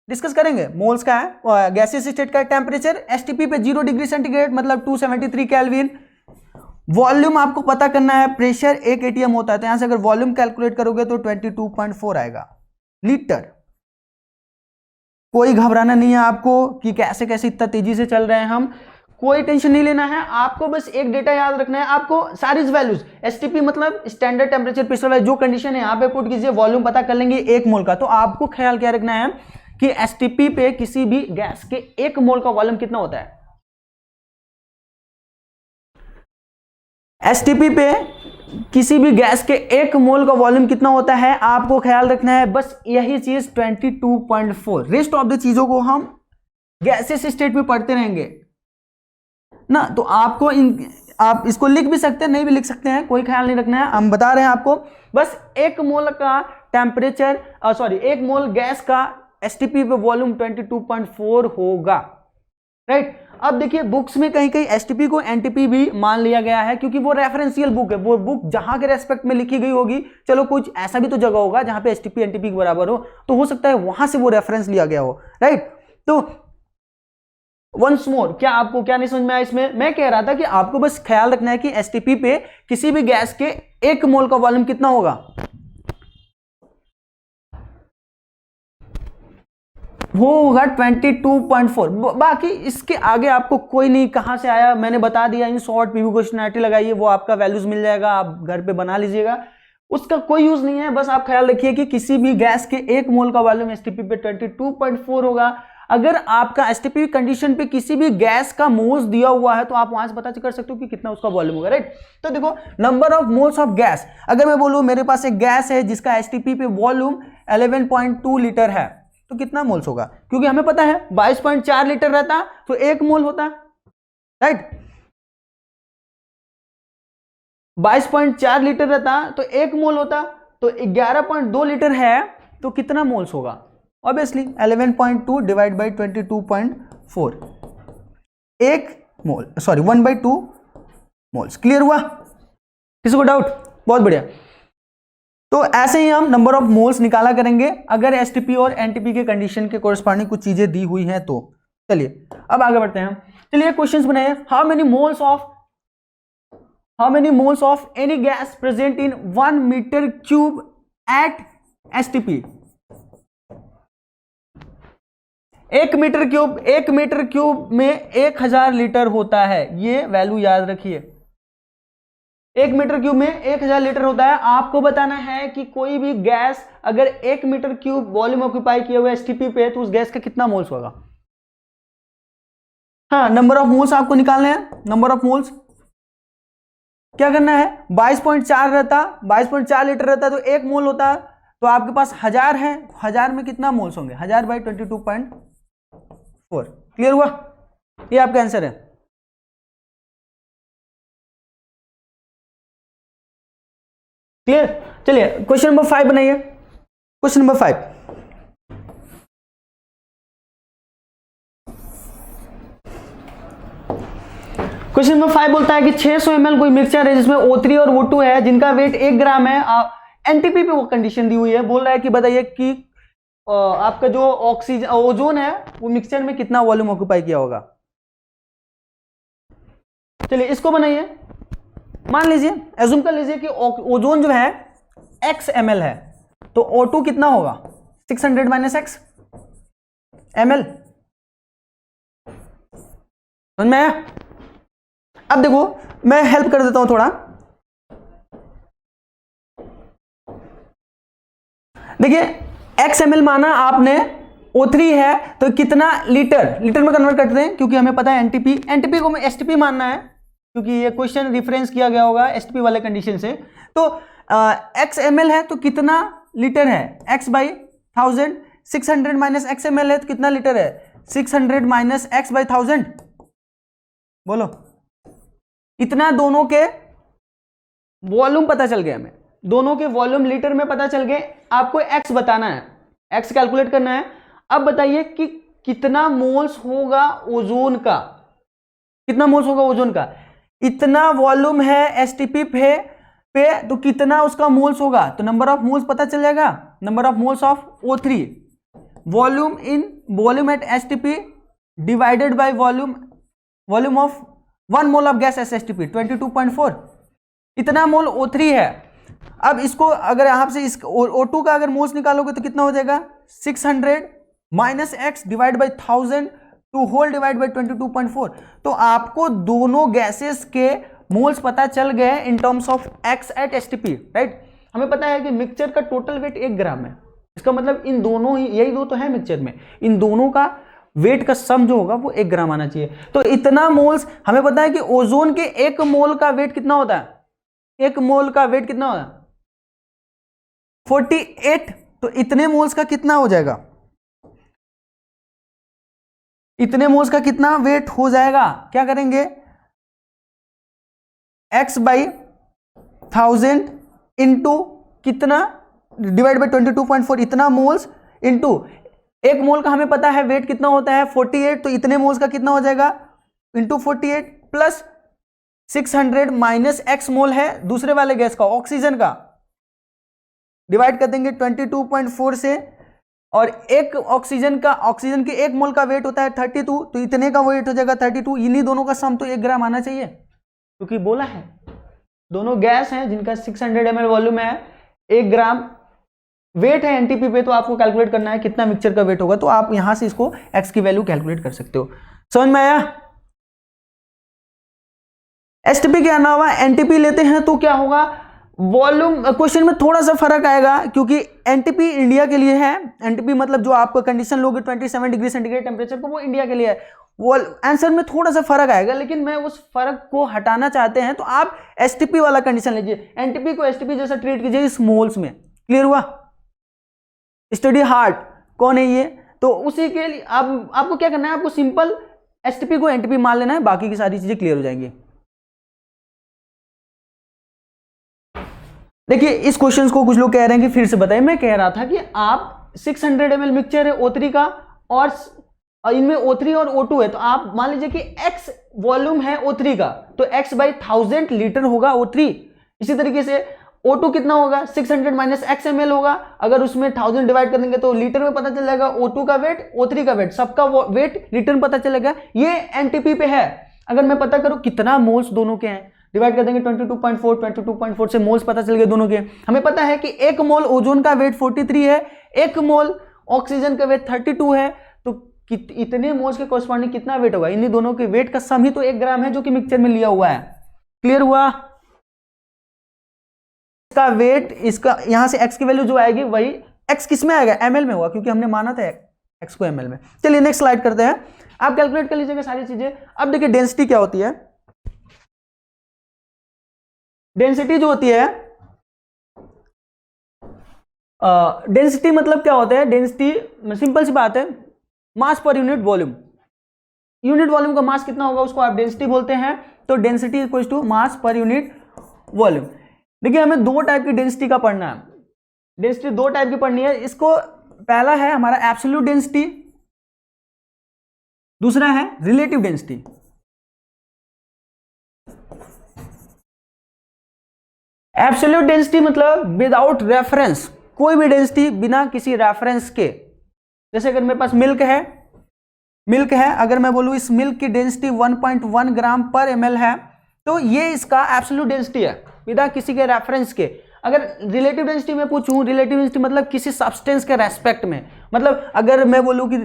S1: डिस्कस करेंगे। मोल्स का है, गैसियस स्टेट का टेम्परेचर, एसटीपी पे 0 डिग्री सेंटीग्रेड मतलब 273 केल्विन। वॉल्यूम आपको पता करना है, प्रेशर 1 atm होता है, तो यहां से अगर वॉल्यूम कैलकुलेट करोगे तो 22.4 आएगा लीटर। कोई घबराना नहीं है आपको कि कैसे कैसे इतना तेजी से चल रहे हैं हम, कोई टेंशन नहीं लेना है आपको, बस एक डेटा याद रखना है आपको, सारी वैल्यूज। एसटीपी मतलब स्टैंडर्ड टेम्परेचर प्रेशर वैल्यू, जो कंडीशन है यहाँ पे पुट कीजिए, वॉल्यूम पता कर लेंगे 1 मोल का। तो आपको ख्याल क्या रखना है कि एसटीपी पे किसी भी गैस के 1 मोल का वॉल्यूम कितना होता है। एसटीपी पे किसी भी गैस के 1 मोल का वॉल्यूम कितना होता है आपको ख्याल रखना है, बस यही चीज 22.4। रेस्ट ऑफ द चीजों को हम गैसेस स्टेट में पढ़ते रहेंगे ना, तो आपको आप इसको लिख भी सकते हैं, नहीं भी लिख सकते हैं, कोई ख्याल नहीं रखना है, हम बता रहे हैं आपको। बस 1 मोल का टेम्परेचर 1 मोल गैस का एसटीपी पे वॉल्यूम 22.4 होगा, राइट। अब देखिए बुक्स में कहीं कहीं एसटीपी को एनटीपी भी मान लिया गया है, क्योंकि वो रेफरेंशियल बुक है, वो बुक जहां के रेस्पेक्ट में लिखी गई होगी, चलो कुछ ऐसा भी तो जगह होगा जहां पे एसटीपी एनटीपी के बराबर हो, तो हो सकता है वहां से वो रेफरेंस लिया गया हो, राइट। तो वंस मोर, क्या आपको क्या नहीं समझ में आया इसमें? मैं कह रहा था कि आपको बस ख्याल रखना है कि एसटीपी पे किसी भी गैस के 1 मोल का वॉल्यूम कितना होगा, वो होगा 22.4। बाकी इसके आगे आपको कोई नहीं कहां से आया मैंने बता दिया, इन शॉर्ट पीवी क्वेश्चनैरिटी लगाइए, वो आपका वैल्यूज मिल जाएगा, आप घर पे बना लीजिएगा, उसका कोई यूज नहीं है। बस आप ख्याल रखिए कि किसी भी गैस के 1 मोल का वॉल्यूम एसटीपी पे 22.4 होगा। अगर आपका एसटीपी कंडीशन पे किसी भी गैस का मोल्स दिया हुआ है तो आप वहां से पता कर सकते हो कि कितना उसका वॉल्यूम होगा, राइट। तो देखो number of moles of gas, अगर मैं बोलूं मेरे पास एक गैस है जिसका एसटीपी पे वॉल्यूम 11.2 लीटर है, तो कितना मोल्स होगा, क्योंकि हमें पता है 22.4 लीटर रहता तो 1 मोल होता, राइट। 22.4 लीटर रहता तो 1 मोल होता, तो 11.2 लीटर है तो कितना मोल्स होगा, obviously 11.2 divide by 22.4, 1 mole, sorry 1/2 moles. Clear हुआ, किसी को डाउट? बहुत बढ़िया। तो ऐसे ही हम नंबर ऑफ मोल्स निकाला करेंगे अगर एसटीपी और एनटीपी के कंडीशन के कोरस्पॉन्डिंग कुछ चीजें दी हुई हैं तो। चलिए अब आगे बढ़ते हैं। चलिए क्वेश्चंस बनाइए। How many moles of any gas present in 1 metre cube at STP. 1 metre cube में 1000 लीटर होता है, ये वैल्यू याद रखिए। 1 मीटर क्यूब में 1000 लीटर होता है। आपको बताना है कि कोई भी गैस अगर 1 मीटर क्यूब वॉल्यूम ऑक्यूपाई किए हुए एसटीपी पे तो उस गैस का कितना मोल्स होगा। हाँ, नंबर ऑफ मोल्स आपको निकालने हैं। नंबर ऑफ मोल्स क्या करना है, 22.4 रहता, 22.4 लीटर रहता तो 1 मोल होता, तो आपके पास 1000 है, 1000 में कितना मोल्स होंगे, 1000 बाई 22.4। क्लियर हुआ, ये आपका आंसर है। क्लियर। चलिए क्वेश्चन नंबर 5 बनाइए। क्वेश्चन नंबर 5, क्वेश्चन नंबर 5 बोलता है कि 600 ml कोई मिक्सचर है जिसमें O3 और O2 है जिनका वेट 1 ग्राम है। एनटीपी पे वो कंडीशन दी हुई है, बोल रहा है कि बताइए कि आपका जो ऑक्सीजन ओजोन है वो मिक्सचर में कितना वॉल्यूम ऑक्यूपाई किया होगा। चलिए इसको बनाइए। मान लीजिए, एज्यूम कर लीजिए कि ओजोन जो है x ml है, तो O2 कितना होगा, 600 माइनस x ml। समझ में आया? अब देखो मैं हेल्प कर देता हूं थोड़ा। देखिए x ml माना आपने, O3 है तो कितना लीटर में कन्वर्ट करते हैं, क्योंकि हमें पता है एनटीपी को हमें एसटीपी मानना है, क्योंकि ये क्वेश्चन रिफरेंस किया गया होगा एसटीपी वाले कंडीशन से। तो x ml है तो कितना लीटर है, x by 1000, 600 minus x ml है तो कितना लीटर है, 600 माइनस x बाई 1000। बोलो, इतना दोनों के वॉल्यूम पता चल गया, हमें दोनों के वॉल्यूम लीटर में पता चल गए। आपको x बताना है, x कैलकुलेट करना है। अब बताइए कि कितना मोल्स होगा ओजोन का, कितना मोल्स होगा ओजोन का। इतना वॉल्यूम है एसटीपी पे तो कितना उसका मोल्स होगा, तो नंबर ऑफ मोल्स पता चल जाएगा। Number of moles of O3 volume at STP divided by volume of 1 mole of gas S STP 22.4। इतना मोल O3 है। अब इसको अगर आप से इस O2 का अगर मोल्स निकालोगे तो कितना हो जाएगा, 600 minus x divide by 1000 to whole divide by 22.4। तो आपको दोनों गैसेस के मोल्स पता चल गए in terms of x at STP, right. हमें पता है कि मिक्सचर का टोटल वेट 1 ग्राम है, इसका मतलब इन दोनों ही, यही दो तो है मिक्सचर में, इन दोनों का वेट का सम जो होगा वो 1 ग्राम आना चाहिए। तो इतना मोल्स, हमें पता है कि ओजोन के 1 मोल का वेट कितना होता है, 1 मोल का वेट कितना होता है 48। तो इतने मोल्स का कितना हो जाएगा, इतने मोल्स का कितना वेट हो जाएगा, क्या करेंगे, x बाई 1000 इंटू कितना डिवाइड बाई 22.4, इतना मोल्स इंटू 1 मोल का हमें पता है वेट कितना होता है 48, तो इतने मोल्स का कितना हो जाएगा इंटू 48 प्लस 600 माइनस x मोल है दूसरे वाले गैस का, ऑक्सीजन का, डिवाइड कर देंगे 22.4 से, और एक ऑक्सीजन के 1 मोल का वेट होता है 32, तो इतने का वेट हो जाएगा 32। इन्हीं दोनों का सम तो 1 ग्राम आना चाहिए, क्योंकि बोला है दोनों गैस हैं जिनका 600 ml वॉल्यूम है, 1 ग्राम वेट है एनटीपी पे, तो आपको कैलकुलेट करना है कितना मिक्सचर का वेट होगा, तो आप यहां से इसको एक्स की वैल्यू कैलकुलेट कर सकते हो। समझ में आया? एसटीपी के अलावा एनटीपी लेते हैं तो क्या होगा, वॉल्यूम क्वेश्चन में थोड़ा सा फर्क आएगा, क्योंकि एनटीपी इंडिया के लिए है। एनटीपी मतलब जो आपका कंडीशन लोगे 27 डिग्री सेंटीग्रेड टेम्परेचर को, वो इंडिया के लिए है। वो आंसर में थोड़ा सा फर्क आएगा, लेकिन मैं उस फर्क को हटाना चाहते हैं तो आप एसटीपी वाला कंडीशन लीजिए, एनटीपी को एसटीपी जैसा ट्रीट कीजिए इस मोल्स में। क्लियर हुआ? स्टडी हार्ड कौन है ये, तो उसी के लिए आपको क्या करना है, आपको सिंपल एसटीपी को एनटीपी मान लेना है, बाकी की सारी चीजें क्लियर हो जाएंगी। देखिए इस क्वेश्चन को कुछ लोग कह रहे हैं कि फिर से बताइए। मैं कह रहा था कि आप 600 ml मिक्सचर है O3 का, और इनमें O3 और O2 है, तो आप मान लीजिए कि X वॉल्यूम है O3 का, तो X बाई 1000 लीटर होगा O3। इसी तरीके से O2 कितना होगा, 600 माइनस X ml होगा। अगर उसमें 1000 डिवाइड कर देंगे तो लीटर में पता चल जाएगा O2 का वेट, O3 का वेट, सबका वेट लीटर में पता चलेगा। ये एनटीपी पे है। अगर मैं पता करूं कितना मोल्स दोनों के हैं, डिवाइड कर देंगे 22.4 से मोल्स पता चल गए दोनों के। हमें पता है कि एक मोल ओजोन का वेट 43 है, एक मोल ऑक्सीजन का वेट 32 है, तो इतने मोल्स के कॉरस्पॉन्डिंग कितना वेट होगा, इन्हीं दोनों के वेट का सम ही तो 1 ग्राम है जो कि मिक्सचर में लिया हुआ है। क्लियर हुआ? इसका वेट, इसका यहां से x की वैल्यू जो आएगी वही x किस में आएगा, ml में होगा, क्योंकि हमने माना था x को ml में। चलिए नेक्स्ट स्लाइड करते हैं, आप कैलकुलेट कर लीजिएगा सारी चीजें। अब देखिए डेंसिटी क्या होती है। डेंसिटी जो होती है, डेंसिटी मतलब क्या होता है, डेंसिटी सिंपल सी बात है, मास per unit volume. Unit volume का मास कितना होगा उसको आप डेंसिटी बोलते हैं। तो density equals to mass per unit volume. देखिए हमें 2 टाइप की डेंसिटी का पढ़ना है, डेंसिटी 2 टाइप की पढ़नी है। इसको पहला है हमारा एब्सोल्यूट डेंसिटी, दूसरा है रिलेटिव डेंसिटी। एब्सोल्यूट डेंसिटी मतलब विदाउट रेफरेंस, कोई भी डेंसिटी बिना किसी रेफरेंस के। जैसे अगर मेरे पास मिल्क है, अगर मैं बोलूं इस मिल्क की डेंसिटी 1.1 ग्राम पर ml है, तो ये इसका एब्सोल्यूट डेंसिटी है बिना किसी के रेफरेंस के। अगर रिलेटिव डेंसिटी में पूछूं, रिलेटिव डेंसिटी मतलब किसी सब्सटेंस के रेस्पेक्ट में, मतलब अगर मैं बोलूं कि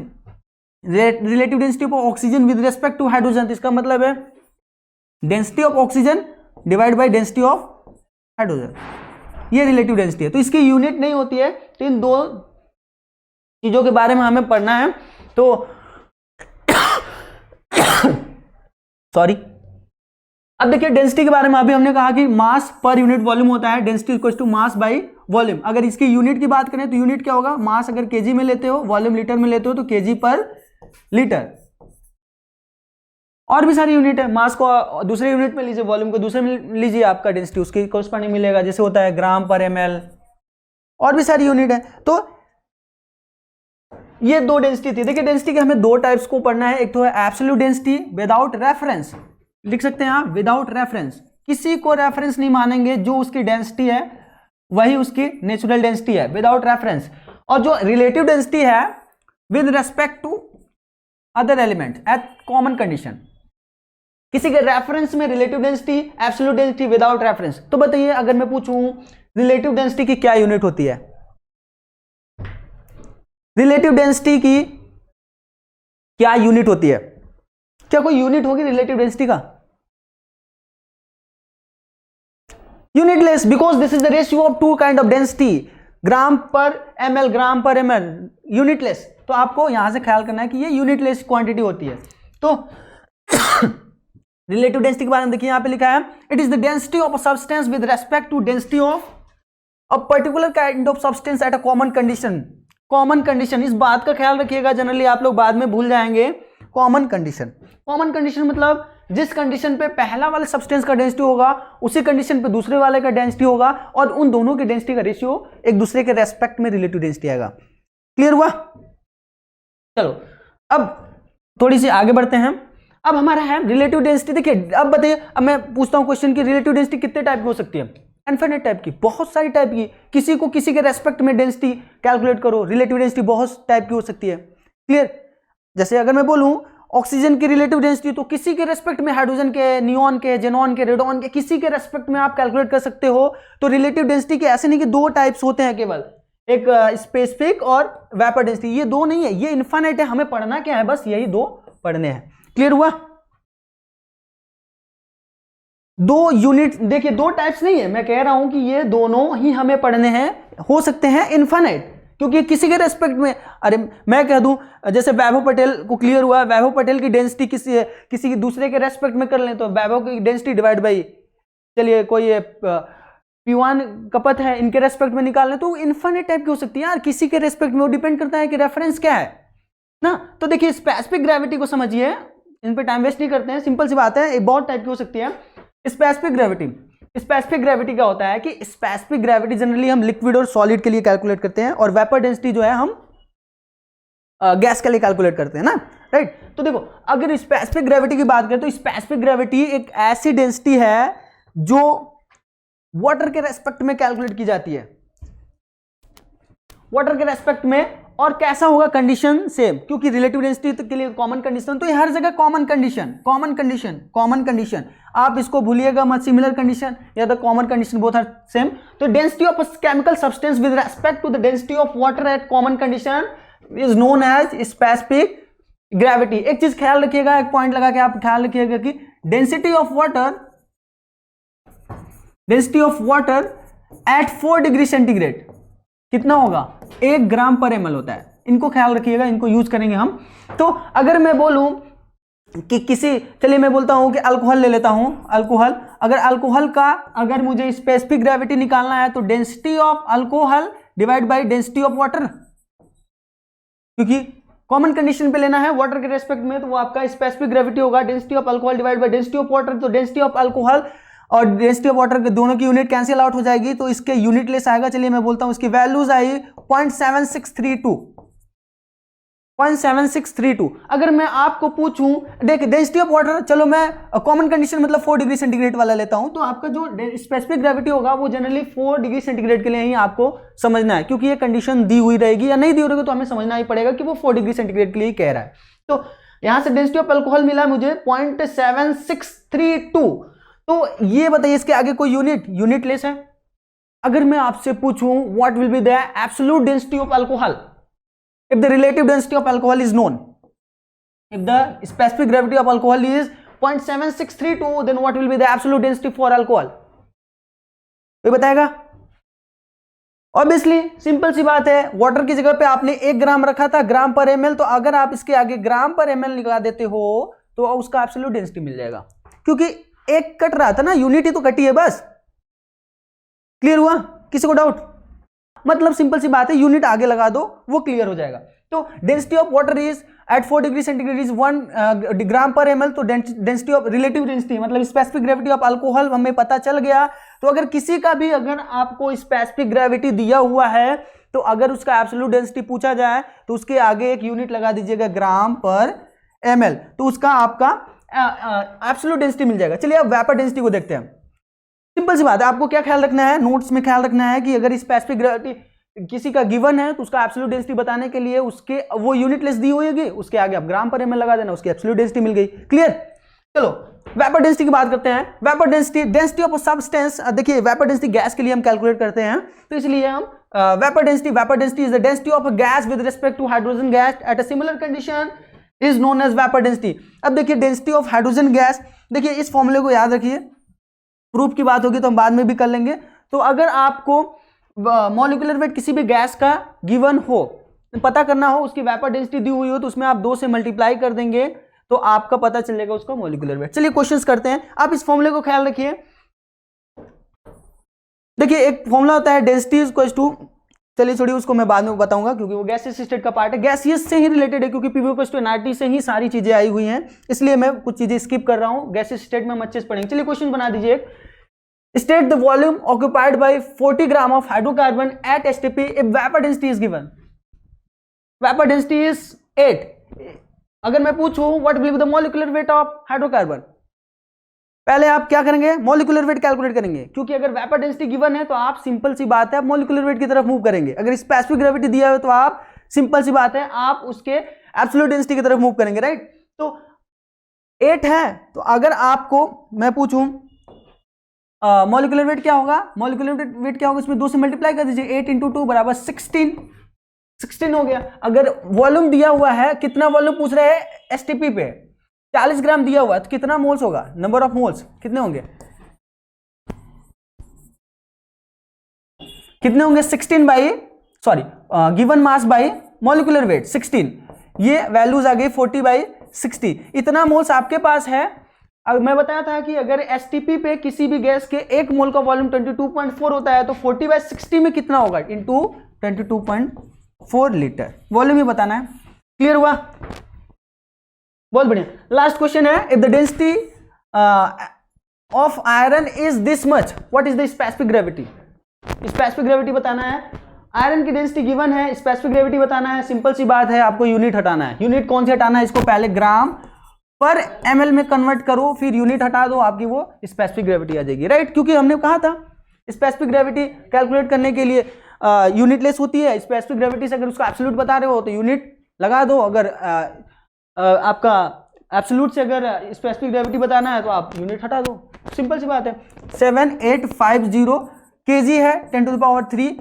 S1: relative density of oxygen with respect to hydrogen, इसका मतलब है density of oxygen divide by density of hydrogen, ये रिलेटिव डेंसिटी है। तो इसकी यूनिट नहीं होती है, तो इन 2 चीजों के बारे में हमें पढ़ना है। तो सॉरी, अब देखिए डेंसिटी के बारे में अभी हमने कहा कि मास पर यूनिट वॉल्यूम होता है, density equals to mass by volume. अगर इसकी यूनिट की बात करें तो यूनिट क्या होगा, मास अगर केजी में लेते हो, वॉल्यूम लीटर में लेते हो, तो केजी पर लीटर। और भी सारी यूनिट है, मास को दूसरे यूनिट में लीजिए, वॉल्यूम को दूसरे में लीजिए, आपका डेंसिटी उसके कॉरस्पॉन्डिंग मिलेगा, जैसे होता है ग्राम पर ml, और भी सारी यूनिट है। तो ये 2 डेंसिटी थी। देखिए डेंसिटी के हमें 2 टाइप्स को पढ़ना है, एक तो है एब्सोल्यूट डेंसिटी विदाउट रेफरेंस, लिख सकते हैं आप विदाउट रेफरेंस, किसी को रेफरेंस नहीं मानेंगे, जो उसकी डेंसिटी है वही उसकी नेचुरल डेंसिटी है, विदाउट रेफरेंस। और जो रिलेटिव डेंसिटी है with respect to other element at common condition, किसी के रेफरेंस में relative density, absolute density without reference. तो बताइए अगर मैं पूछूं रिलेटिव डेंसिटी की क्या यूनिट होती है, रिलेटिव डेंसिटी की क्या यूनिट होती है, क्या कोई यूनिट होगी रिलेटिव डेंसिटी का? Unitless, because this is the ratio of 2 kind of density, gram पर ml, यूनिटलेस। तो आपको यहां से ख्याल करना है कि ये यूनिटलेस क्वांटिटी होती है। तो रिलेटिव डेंसिटी के बारे में देखिए, यहां पे लिखा है it is the density of a substance with respect to density of a particular kind of substance at a common condition. Common condition, इस बात का ख्याल रखिएगा, जनरली आप लोग बाद में भूल जाएंगे। कॉमन कंडीशन, कॉमन कंडीशन मतलब जिस कंडीशन पे पहला वाले सब्सटेंस का डेंसिटी होगा, उसी कंडीशन पे दूसरे वाले का डेंसिटी होगा, और उन दोनों के डेंसिटी का रेशियो एक दूसरे के रेस्पेक्ट में रिलेटिव डेंसिटी आएगा। क्लियर हुआ? चलो अब थोड़ी सी आगे बढ़ते हैं। अब हमारा है रिलेटिव डेंसिटी। देखिए अब बताइए, अब मैं पूछता हूं क्वेश्चन की रिलेटिव डेंसिटी कितने टाइप की हो सकती है? इनफिनिट टाइप की, बहुत सारी टाइप की। किसी को किसी के रेस्पेक्ट में डेंसिटी कैलकुलेट करो, रिलेटिव डेंसिटी बहुत टाइप की हो सकती है। क्लियर? जैसे अगर मैं बोलूं ऑक्सीजन की रिलेटिव डेंसिटी, तो किसी के रेस्पेक्ट में, हाइड्रोजन के, नियॉन के, जेनॉन के, रेडॉन के, किसी के रेस्पेक्ट में आप कैलकुलेट कर सकते हो। तो रिलेटिव डेंसिटी के ऐसे नहीं कि 2 टाइप्स होते हैं केवल, एक स्पेसिफिक और वेपर डेंसिटी, ये दो नहीं है, ये इन्फाइनाइट है, हमें पढ़ना क्या है, बस यही दो पढ़ने हैं। क्लियर हुआ? दो यूनिट, देखिए दो टाइप्स नहीं है, मैं कह रहा हूं कि ये दोनों ही हमें पढ़ने हैं, हो सकते हैं इन्फाइनाइट, क्योंकि किसी के रेस्पेक्ट में, अरे मैं कह दूं जैसे वैभव पटेल को क्लियर हुआ, वैभव पटेल की डेंसिटी किसी दूसरे के रेस्पेक्ट में कर लें तो वैभव की डेंसिटी डिवाइड बाई, चलिए कोई P1 कपत है, इनके रेस्पेक्ट में निकाल लें तो इन्फाइनाइट टाइप की हो सकती है यार, किसी के रेस्पेक्ट में, वो डिपेंड करता है कि रेफरेंस क्या है ना। तो देखिए स्पेसिफिक ग्रेविटी को समझिए, इन पे टाइम वेस्ट नहीं करते हैं, सिंपल सी बात है, एक बहुत टाइप की हो सकती है। स्पेसिफिक ग्रेविटी, स्पेसिफिक ग्रेविटी क्या होता है कि स्पेसिफिक ग्रेविटी जनरली हम लिक्विड और सॉलिड के लिए कैलकुलेट करते हैं, और वेपर डेंसिटी जो है हम गैस के लिए कैलकुलेट करते हैं ना, राइट। तो देखो अगर स्पेसिफिक ग्रेविटी की बात करें तो स्पेसिफिक ग्रेविटी एक ऐसी डेंसिटी है जो वाटर के रेस्पेक्ट में कैलकुलेट की जाती है, वाटर के रेस्पेक्ट में। और कैसा होगा कंडीशन सेम, क्योंकि रिलेटिव डेंसिटी के लिए कॉमन कंडीशन, तो ये हर जगह common condition, common condition, common condition, आप इसको भूलिएगा मत, सिमिलर कंडीशन या the common condition both are same. तो density of chemical substance with respect to the density of water at common condition is known as specific gravity. एक चीज ख्याल रखिएगा, एक पॉइंट लगा के आप ख्याल रखिएगा कि density of water, density of water eight 4 degree centigrade कितना होगा, 1 ग्राम पर ml होता है। इनको ख्याल रखिएगा, इनको यूज करेंगे हम। तो अगर मैं बोलूं कि किसी, चलिए मैं बोलता हूं कि अल्कोहल ले लेता हूं, अल्कोहल, अगर अल्कोहल का अगर मुझे स्पेसिफिक ग्रेविटी निकालना है तो density of alcohol divide by density of water, क्योंकि कॉमन कंडीशन पे लेना है वाटर के रेस्पेक्ट में, तो वो आपका स्पेसिफिक ग्रेविटी होगा density of alcohol divide by density of water. तो डेंसिटी ऑफ अल्कोहल और डेंसिटी ऑफ वाटर के दोनों की यूनिट कैंसिल आउट हो जाएगी, तो इसके यूनिट लेस आएगा। चलिए मैं बोलता हूं इसकी वैल्यूज आई 0.7632, 0.7632। अगर मैं आपको पूछूं, देखिए डेंसिटी ऑफ वाटर, चलो मैं कॉमन कंडीशन मतलब 4 डिग्री सेंटीग्रेड वाला लेता हूं, तो आपका जो स्पेसिफिक ग्रेविटी होगा वो जनरली 4 डिग्री सेंटीग्रेड के लिए ही आपको समझना है, क्योंकि ये कंडीशन दी हुई रहेगी या नहीं दी हुई रहेगी तो हमें समझना ही पड़ेगा कि वो 4 डिग्री सेंटीग्रेड के लिए ही कह रहा है। तो यहां से डेंसिटी ऑफ अल्कोहल मिला मुझे 0.7632। तो ये बताइए इसके आगे कोई यूनिट लेस है? अगर मैं आपसे पूछूं what will be the absolute density of alcohol if the relative density of alcohol is known, if the specific gravity of alcohol is 0.7632, then what will be the absolute density for alcohol? ये बताएगा? Obviously simple सी बात है, water की जगह पे आपने 1 ग्राम रखा था, ग्राम पर ml, तो अगर आप इसके आगे ग्राम पर ml लगा देते हो तो उसका एब्सोल्यूट डेंसिटी मिल जाएगा, क्योंकि एक कट रहा था ना, यूनिट ही तो कटी है बस। क्लियर हुआ? किसी को डाउट? मतलब सिंपल सी बात है, यूनिट आगे लगा दो वो क्लियर हो जाएगा। तो density of water is at 4 degree centigrade is 1 gram पर ml। तो डेंसिटी ऑफ रिलेटिव डेंसिटी मतलब स्पेसिफिक ग्रेविटी ऑफ अल्कोहल हमें पता चल गया। तो अगर किसी का भी अगर आपको स्पेसिफिक ग्रेविटी दिया हुआ है, तो अगर उसका एब्सोल्यूट डेंसिटी पूछा जाए तो उसके आगे एक यूनिट लगा दीजिएगा ग्राम पर ml, तो उसका आपका एब्सोल्यूट डेंसिटी मिल जाएगा। चलिए अब वेपर डेंसिटी को देखते हैं। सिंपल सी बात है, आपको क्या ख्याल रखना है, नोट्स में ख्याल रखना है कि अगर स्पेसिफिक ग्रेविटी किसी का गिवन है तो उसका एब्सोल्यूट डेंसिटी बताने के लिए उसके वो यूनिट लेस दी हुई होगी, उसके आगे आप ग्राम पर ml लगा देना, उसकी एब्सोल्यूट डेंसिटी मिल गई। क्लियर? चलो वेपर डेंसिटी की बात करते हैं। Vapour density, density of substance, देखिए वेपर डेंसिटी गैस के लिए हम कैलकुलेट करते हैं, तो इसलिए हम vapour density is the density of a gas with respect to hydrogen gas at a similar condition is known as vapour density. अब देखिए डेंसिटी ऑफ हाइड्रोजन गैस, देखिए इस फॉर्मूले को याद रखिए, प्रूफ की बात होगी तो हम बाद में भी कर लेंगे। तो अगर आपको मॉलिक्यूलर वेट किसी भी गैस का गिवन हो, पता करना हो, उसकी वेपर डेंसिटी दी हुई हो, तो उसमें आप 2 से मल्टीप्लाई कर देंगे तो आपका पता चलेगा उसका मॉलिक्यूलर वेट। चलिए क्वेश्चंस करते हैं, आप इस फॉर्मूले को ख्याल रखिए। देखिए एक फॉर्मूला होता है डेंसिटी इक्वल्स टू, चलिए छोड़िए उसको मैं बाद में बताऊंगा क्योंकि वो गैसियस स्टेट का पार्ट है, गैसियस से ही रिलेटेड है, क्योंकि पीवी इक्वल्स टू एनआरटी से ही सारी चीजें आई हुई हैं, इसलिए मैं कुछ चीजें स्किप कर रहा हूं, गैसियस स्टेट में हम अच्छे से पढ़ेंगे। चलिए क्वेश्चन बना दीजिए, state the volume occupied by 40 gram of hydrocarbon at STP if vapor density is given. Vapor density is 8. अगर मैं पूछूं what will be the molecular weight of hydrocarbon, पहले आप क्या करेंगे, मॉलिक्यूलर वेट कैलकुलेट करेंगे, क्योंकि अगर वेपर डेंसिटी गिवन है तो आप सिंपल सी बात है आप मॉलिक्यूलर वेट की तरफ मूव करेंगे। अगर स्पेसिफिक ग्रेविटी दिया है तो आप सिंपल सी बात है आप उसके एब्सोल्यूट डेंसिटी की तरफ मूव करेंगे, राइट। तो 8 है, तो अगर आपको मैं पूछूं मॉलिक्यूलर वेट क्या होगा, मॉलिक्यूलर वेट क्या होगा, इसमें 2 से मल्टीप्लाई कर दीजिए, 8 × 2 बराबर 16 हो गया। अगर वॉल्यूम दिया हुआ है, कितना वॉल्यूम पूछ रहे हैं एसटीपी पे, 40 ग्राम दिया हुआ है, तो कितना मोल्स होगा, नंबर ऑफ मोल्स कितने होंगे, कितने होंगे, 16 by given mass by molecular weight 16, ये वैल्यूज आ गई 40/60, इतना मोल्स आपके पास है। अब मैं बताया था कि अगर एसटीपी पे किसी भी गैस के 1 मोल का वॉल्यूम 22.4 होता है तो 40/60 में कितना होगा, इंटू 22.4 लीटर, वॉल्यूम ही बताना है। क्लियर हुआ, बहुत बढ़िया। लास्ट क्वेश्चन है, if the density of iron is this much, what is the specific gravity, specific gravity बताना है। आयरन की डेंसिटी गिवन है, स्पेसिफिक ग्रेविटी बताना है, सिंपल सी बात है, आपको यूनिट हटाना है। यूनिट कौन से हटाना है, इसको पहले ग्राम पर ml में कन्वर्ट करो, फिर यूनिट हटा दो, आपकी वो स्पेसिफिक ग्रेविटी आ जाएगी, राइट। क्योंकि हमने कहा था स्पेसिफिक ग्रेविटी कैलकुलेट करने के लिए यूनिट लेस होती है, स्पेसिफिक ग्रेविटी से अगर उसका एब्सोल्यूट बता रहे हो तो यूनिट लगा दो, अगर आपका एब्सोल्यूट से अगर स्पेसिफिक ग्रेविटी बताना है तो आप यूनिट हटा दो, सिंपल सी बात है। 7850 kg है, 10⁻³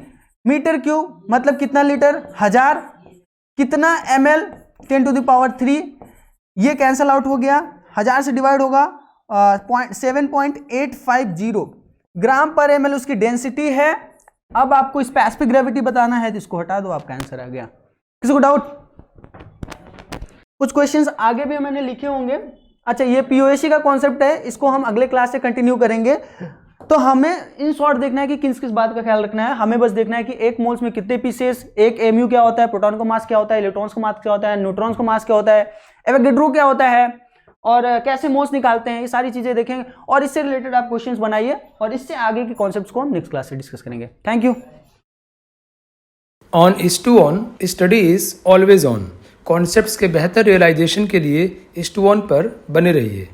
S1: मीटर क्यूब मतलब कितना लीटर, 1000, कितना ml 10⁻³, ये कैंसल आउट हो गया, 1000 से डिवाइड होगा 7.850 ग्राम पर ml उसकी डेंसिटी है। अब आपको स्पेसिफिक ग्रेविटी बताना है तो इसको हटा दो, आपका आंसर आ गया। किसी को डाउट, कुछ क्वेश्चंस आगे भी मैंने लिखे होंगे। अच्छा, ये पीओएसी का कॉन्सेप्ट है, इसको हम अगले क्लास से कंटिन्यू करेंगे। तो हमें इन शॉर्ट देखना है कि किस किस बात का ख्याल रखना है, हमें बस देखना है कि एक मोल्स में कितने पीसेस, एक एमयू क्या होता है, प्रोटॉन का मास क्या होता है, इलेक्ट्रॉन्स का मास क्या होता है, न्यूट्रॉन्स का मास क्या होता है, एवोगैड्रो क्या होता है, और कैसे मोल्स निकालते हैं, ये सारी चीजें देखेंगे। और इससे रिलेटेड आप क्वेश्चंस बनाइए, और इससे आगे के कॉन्सेप्ट्स को हम नेक्स्ट क्लास से डिस्कस करेंगे। Thank you.
S2: On IS2ON study is always on. Concepts के बेहतर रियलाइजेशन के लिए IS2ON पर बने रहिए।